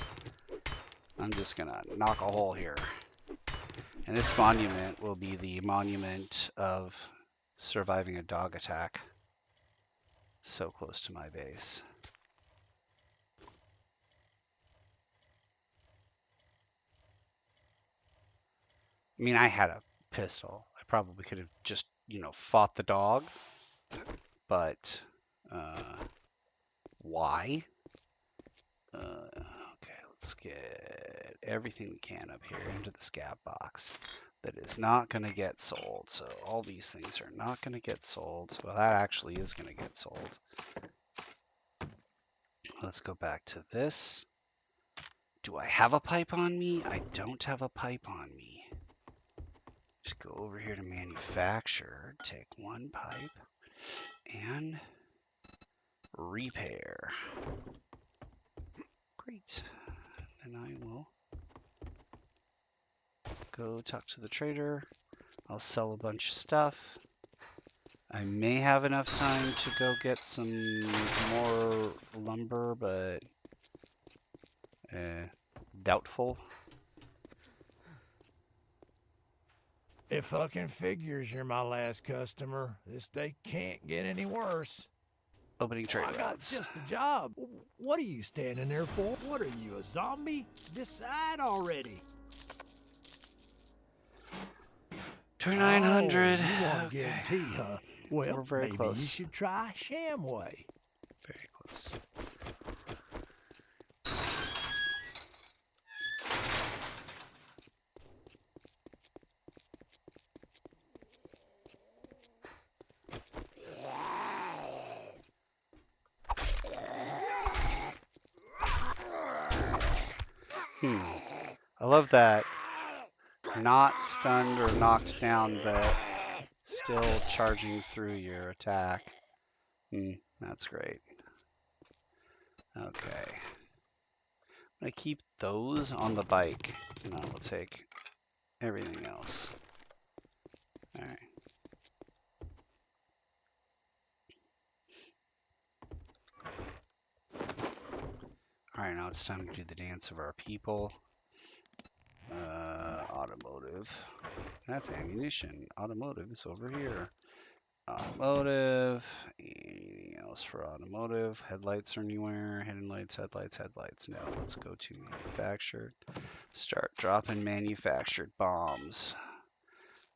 I'm just going to knock a hole here. And this monument will be the monument of surviving a dog attack. So close to my base. I mean, I had a pistol. I probably could have just, fought the dog. But, why? Okay, let's get everything we can up here into the scab box. That is not going to get sold. So all these things are not going to get sold. Well, that actually is going to get sold. Let's go back to this. Do I have a pipe on me? I don't have a pipe on me. Just go over here to manufacture. Take one pipe. And repair. Great. Then I will go talk to the trader. I'll sell a bunch of stuff. I may have enough time to go get some more lumber, but doubtful. It fucking figures you're my last customer. This day can't get any worse. Opening trade I got routes. just the job. What are you standing there for? What are you, a zombie? Decide already. 2,900. Oh, you want a Okay. guarantee, huh? Well, We're very maybe close. you should try Shamway. Very close. I love that. Not stunned or knocked down, but still charging through your attack. That's great. Okay. I'm going to keep those on the bike, and I will take everything else. Alright. Alright, now it's time to do the dance of our people. Automotive. That's ammunition. Automotive is over here. Automotive. Anything else for automotive? Headlights are anywhere. Hidden lights, headlights, headlights. No, let's go to manufactured. Start dropping manufactured bombs.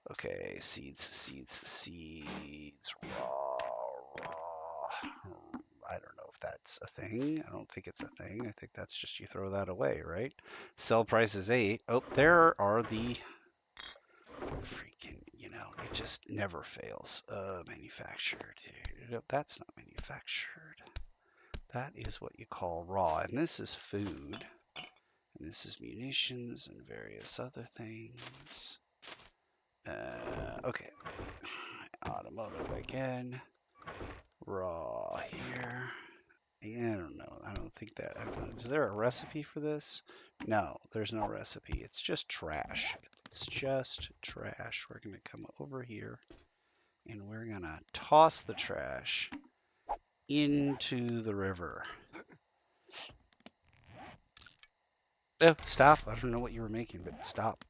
Okay, seeds. Raw. I don't know if that's a thing. I don't think it's a thing. I think that's just you throw that away, right? Sell price is 8. Oh, there are the freaking, it just never fails. Manufactured. Nope, that's not manufactured. That is what you call raw. And this is food. And this is munitions and various other things. Okay. Automotive again. Raw here. I don't know. I don't think that. Is there a recipe for this? No, there's no recipe. It's just trash. It's just trash. We're going to come over here and we're going to toss the trash into the river. Oh, stop. I don't know what you were making, but stop.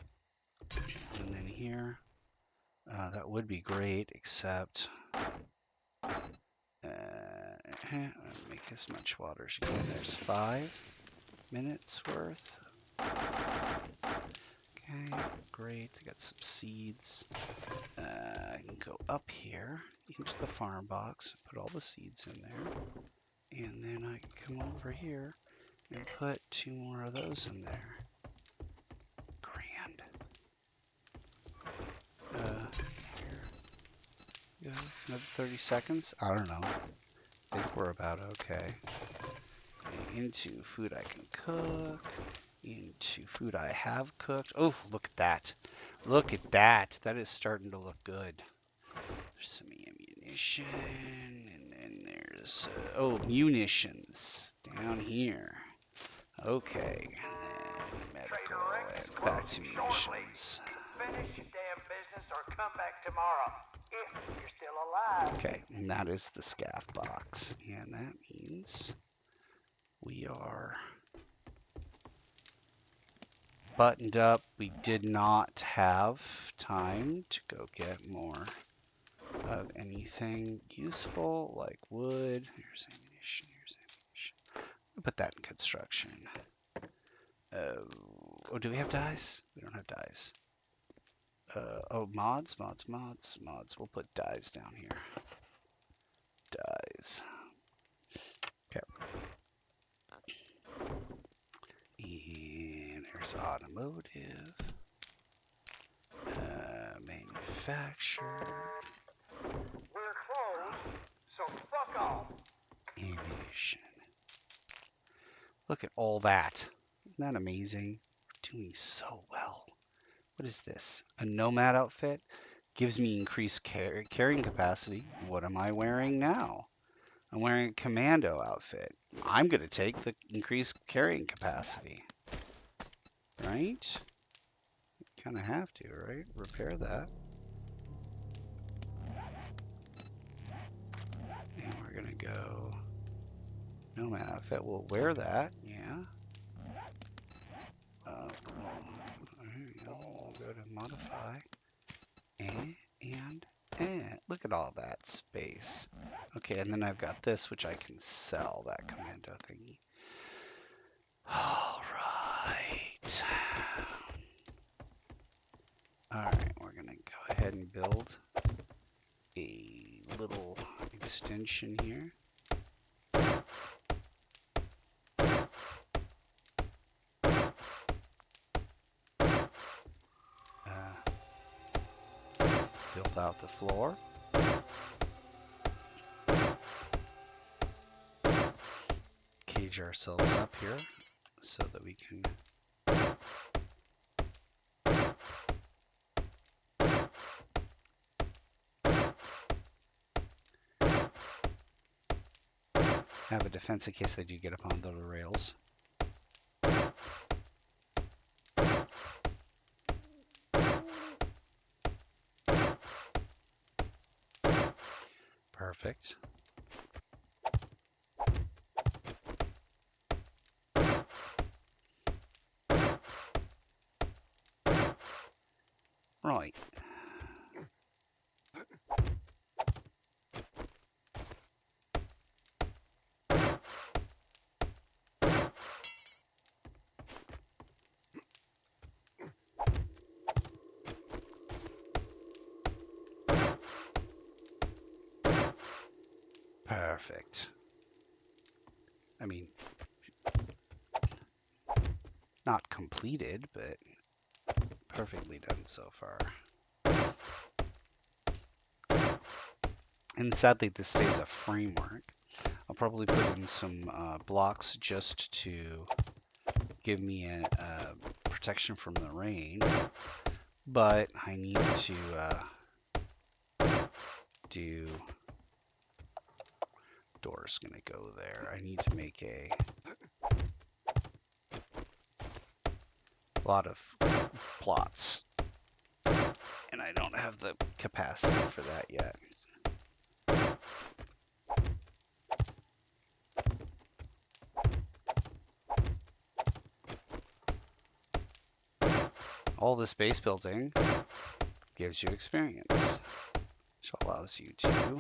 And then here. That would be great, except make as much water as you can. There's 5 minutes worth. Okay, great. I got some seeds. I can go up here into the farm box, put all the seeds in there, and then I can come over here and put 2 more of those in there. Grand. Here. Another 30 seconds? I don't know. I think we're about okay. And into food I can cook. Into food I have cooked. Oh, look at that. Look at that. That is starting to look good. There's some ammunition. And then there's, munitions down here. Okay. And then medical and back to munitions. Finish your damn business or come back tomorrow, if you're still alive. Okay, and that is the scaff box. And that means we are buttoned up. We did not have time to go get more of anything useful like wood. Here's ammunition. I'll put that in construction. Oh, do we have dyes? We don't have dyes. Mods. We'll put dyes down here. Dyes. Okay. And there's automotive. Manufactured. We're closed, so fuck off. Ammunition. Look at all that. Isn't that amazing? We're doing so well. What is this? A nomad outfit? Gives me increased carrying capacity. What am I wearing now? I'm wearing a commando outfit. I'm going to take the increased carrying capacity. Right? Kind of have to, right? Repair that. And we're going to go... Nomad outfit. We'll wear that. Yeah. We'll go to modify. And look at all that space. Okay, and then I've got this, which I can sell, that commando thingy. All right. All right, we're going to go ahead and build a little extension here. Build out the floor. Cage ourselves up here so that we can have a defense in case they do get up on the rails. Perfect. Right. Perfect. I mean, not completed, but perfectly done so far. And sadly, this stays a framework. I'll probably put in some blocks just to give me a protection from the rain. But I need to do... Door's gonna go there. I need to make a lot of plots. And I don't have the capacity for that yet. All this base building gives you experience, which allows you to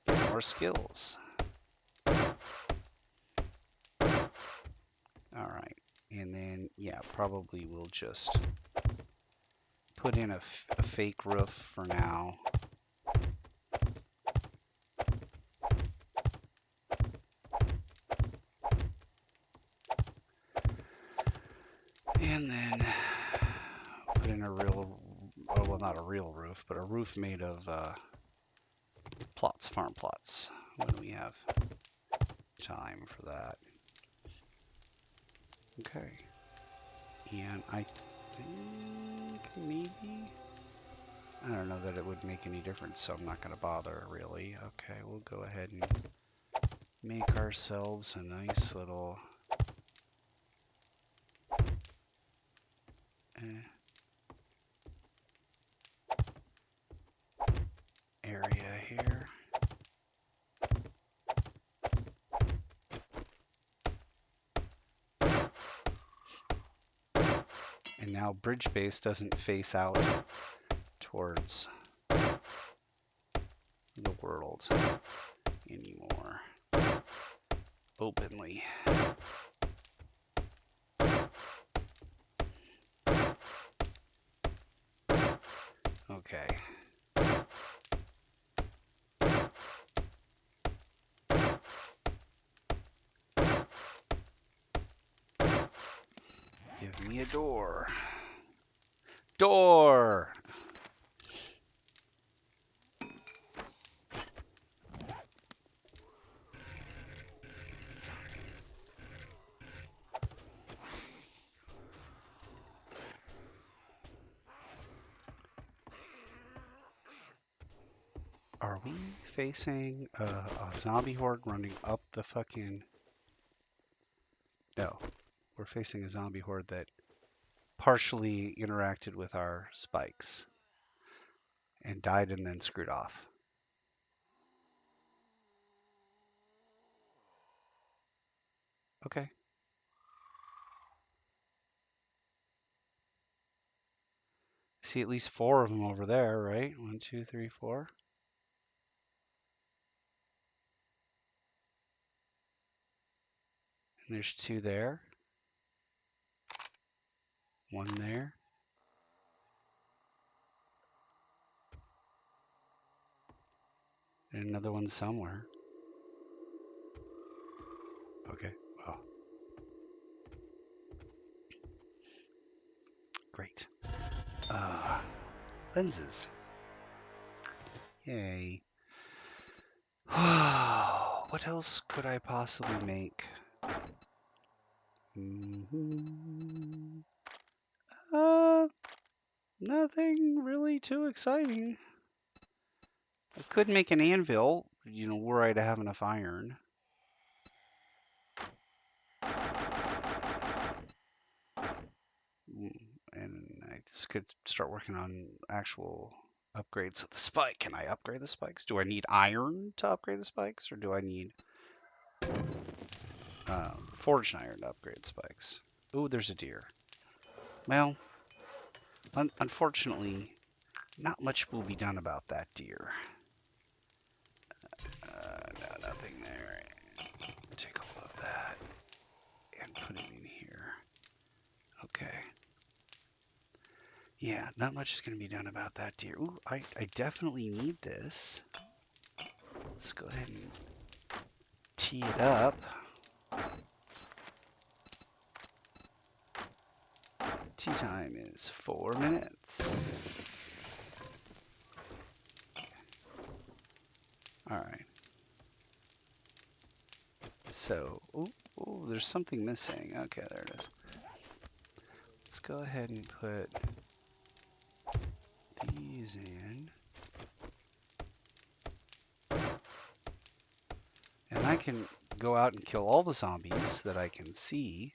get more skills. Alright, and then, yeah, probably we'll just put in a fake roof for now. And then put in a real, well, not a real roof, but a roof made of plots, farm plots, when we have time for that. Okay. And I think maybe, I don't know that it would make any difference, so I'm not going to bother really. Okay, we'll go ahead and make ourselves a nice little area here. And now bridge base doesn't face out towards the world anymore openly. Okay. Give me a door. Door! Are we facing a zombie horde running up the fucking... No. We're facing a zombie horde that partially interacted with our spikes and died and then screwed off. Okay. See at least 4 of them over there, right? 1, 2, 3, 4. And there's 2 there. 1 there. And another one somewhere. Okay. Wow. Great. Lenses. Yay. What else could I possibly make? Nothing really too exciting. I could make an anvil, were I to have enough iron. And I just could start working on actual upgrades of the spike. Can I upgrade the spikes? Do I need iron to upgrade the spikes, or do I need forged iron to upgrade spikes? Ooh, there's a deer. Well, unfortunately, not much will be done about that deer. No, nothing there. Take all of that and put it in here. Okay. Yeah, not much is going to be done about that deer. Ooh, I definitely need this. Let's go ahead and tee it up. Tea time is 4 minutes. Alright. So, ooh, there's something missing. Okay, there it is. Let's go ahead and put these in. And I can go out and kill all the zombies that I can see.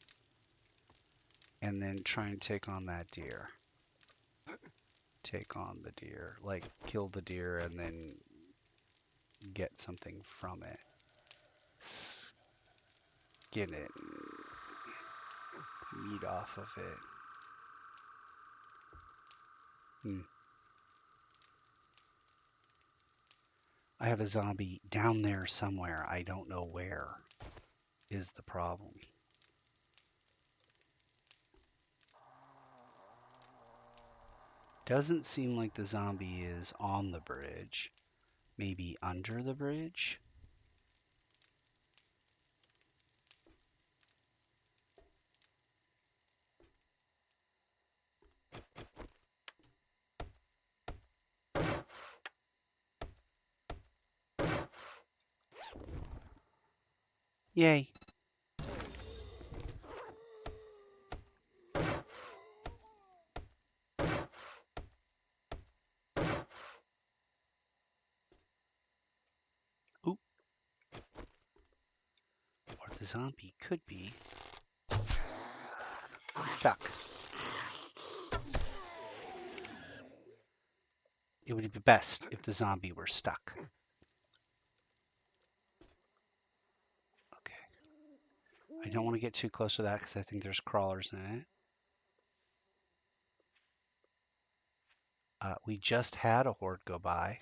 And then try and take on that deer. Take on the deer. Like, kill the deer and then get something from it. Skin it. Meat off of it. I have a zombie down there somewhere. I don't know where is the problem. Doesn't seem like the zombie is on the bridge. Maybe under the bridge? Yay. Oop. Or the zombie could be stuck. It would be best if the zombie were stuck. Okay. I don't want to get too close to that because I think there's crawlers in it. We just had a horde go by.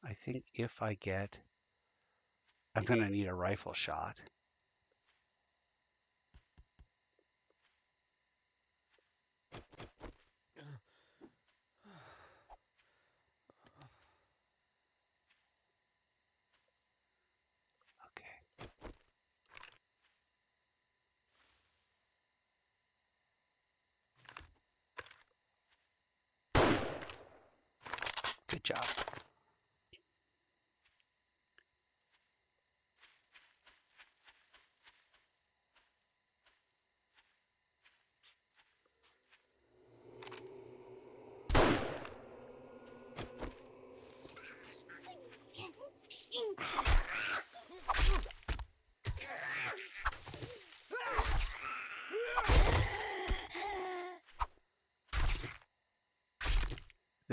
I think if I get... I'm going to need a rifle shot. Okay. Good job.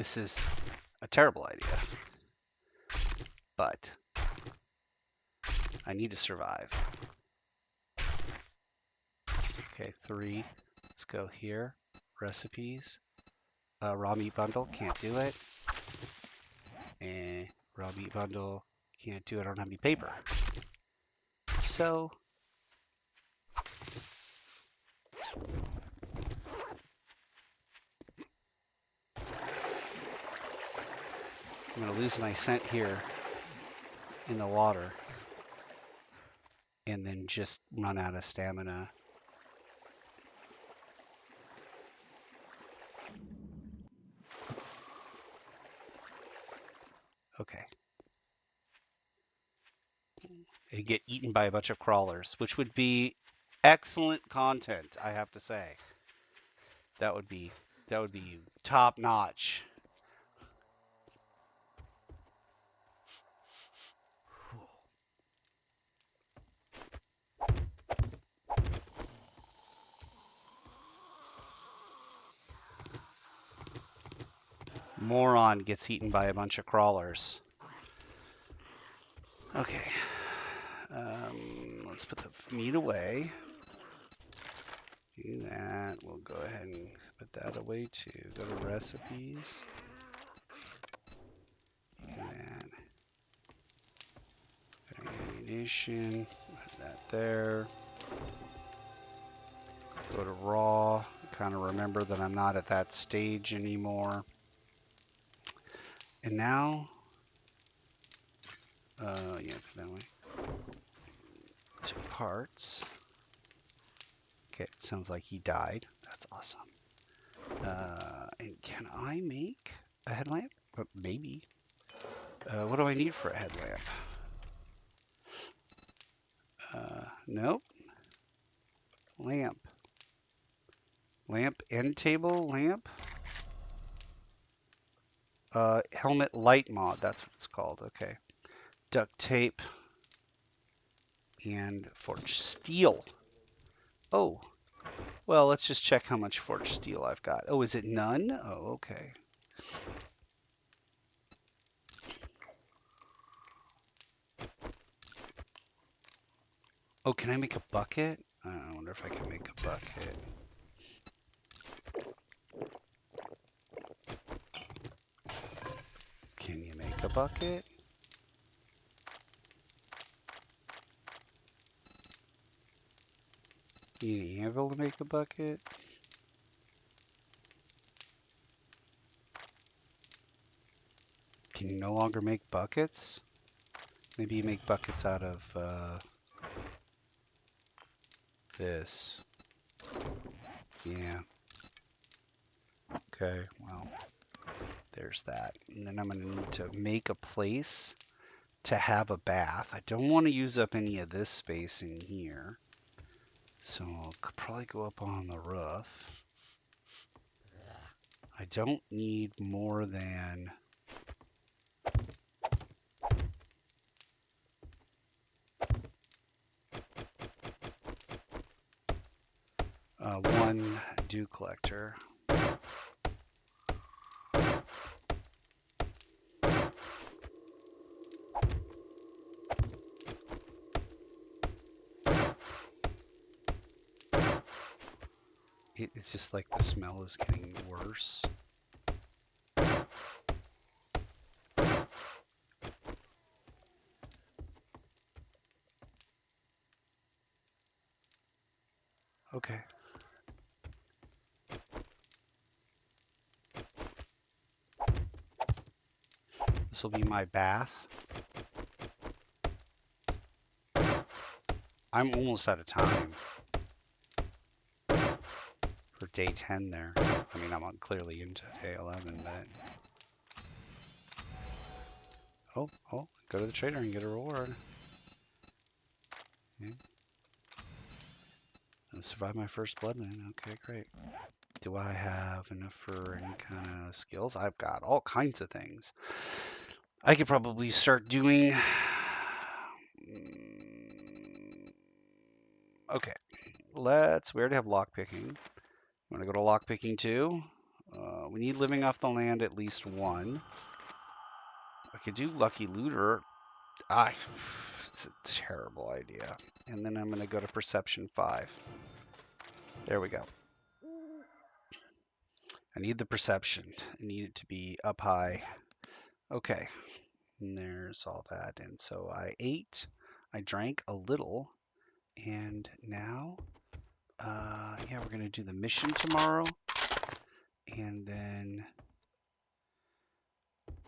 This is a terrible idea. But I need to survive. Okay, 3. Let's go here. Recipes. Raw meat bundle. Can't do it. And raw meat bundle. Can't do it. I don't have any paper. So I'm going to lose my scent here in the water and then just run out of stamina. Okay. And get eaten by a bunch of crawlers, which would be excellent content, I have to say. That would be top notch. Moron gets eaten by a bunch of crawlers. Okay. Let's put the meat away. Do that. We'll go ahead and put that away too. Go to recipes. Do that. Go to ammunition. Put that there. Go to raw. Kind of remember that I'm not at that stage anymore. And now, yeah, put that away. 2 parts. Okay, sounds like he died. That's awesome. And can I make a headlamp? Maybe. What do I need for a headlamp? Nope. Lamp. Lamp, end table, lamp. Helmet light mod, that's what it's called. Okay. Duct tape. And forged steel. Oh. Well, let's just check how much forged steel I've got. Oh, is it none? Oh, okay. Oh, can I make a bucket? I wonder if I can make a bucket. Can you make a bucket? You need an anvil to make a bucket? Can you no longer make buckets? Maybe you make buckets out of this. Yeah. Okay, well, there's that. And then I'm going to need to make a place to have a bath. I don't want to use up any of this space in here. So I'll probably go up on the roof. I don't need more than one dew collector. It's just like the smell is getting worse. Okay. This will be my bath. I'm almost out of time for day 10 there. I mean, I'm clearly into day 11, but... Oh, go to the trader and get a reward. Okay. I'll survive my first Bloodmoon. Okay, great. Do I have enough for any kind of skills? I've got all kinds of things. I could probably start doing... Okay, we already have lockpicking. Want to go to lockpicking too? We need living off the land at least one. I could do lucky looter. It's a terrible idea. And then I'm going to go to perception 5. There we go. I need the perception. I need it to be up high. Okay. And there's all that. And so I ate. I drank a little. And now, yeah, we're going to do the mission tomorrow. And then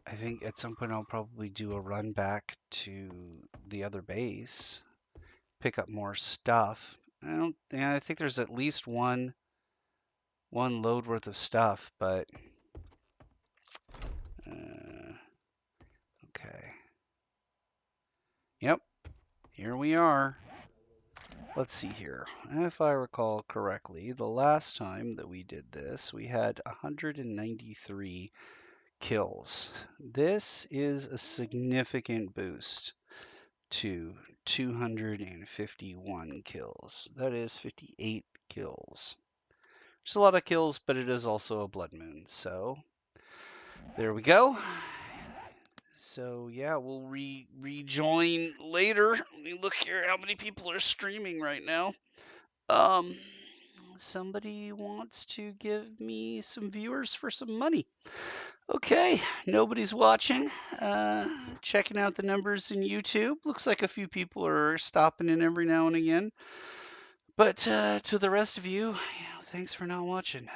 I think at some point I'll probably do a run back to the other base, pick up more stuff. I think there's at least one load worth of stuff, but okay. Yep, here we are. Let's see here. If I recall correctly, the last time that we did this, we had 193 kills. This is a significant boost to 251 kills. That is 58 kills. It's a lot of kills, but it is also a blood moon. So there we go. So yeah, we'll rejoin later. Let me look here how many people are streaming right now. Somebody wants to give me some viewers for some money. Okay, nobody's watching. Checking out the numbers in YouTube. Looks like a few people are stopping in every now and again. But to the rest of you, thanks for not watching.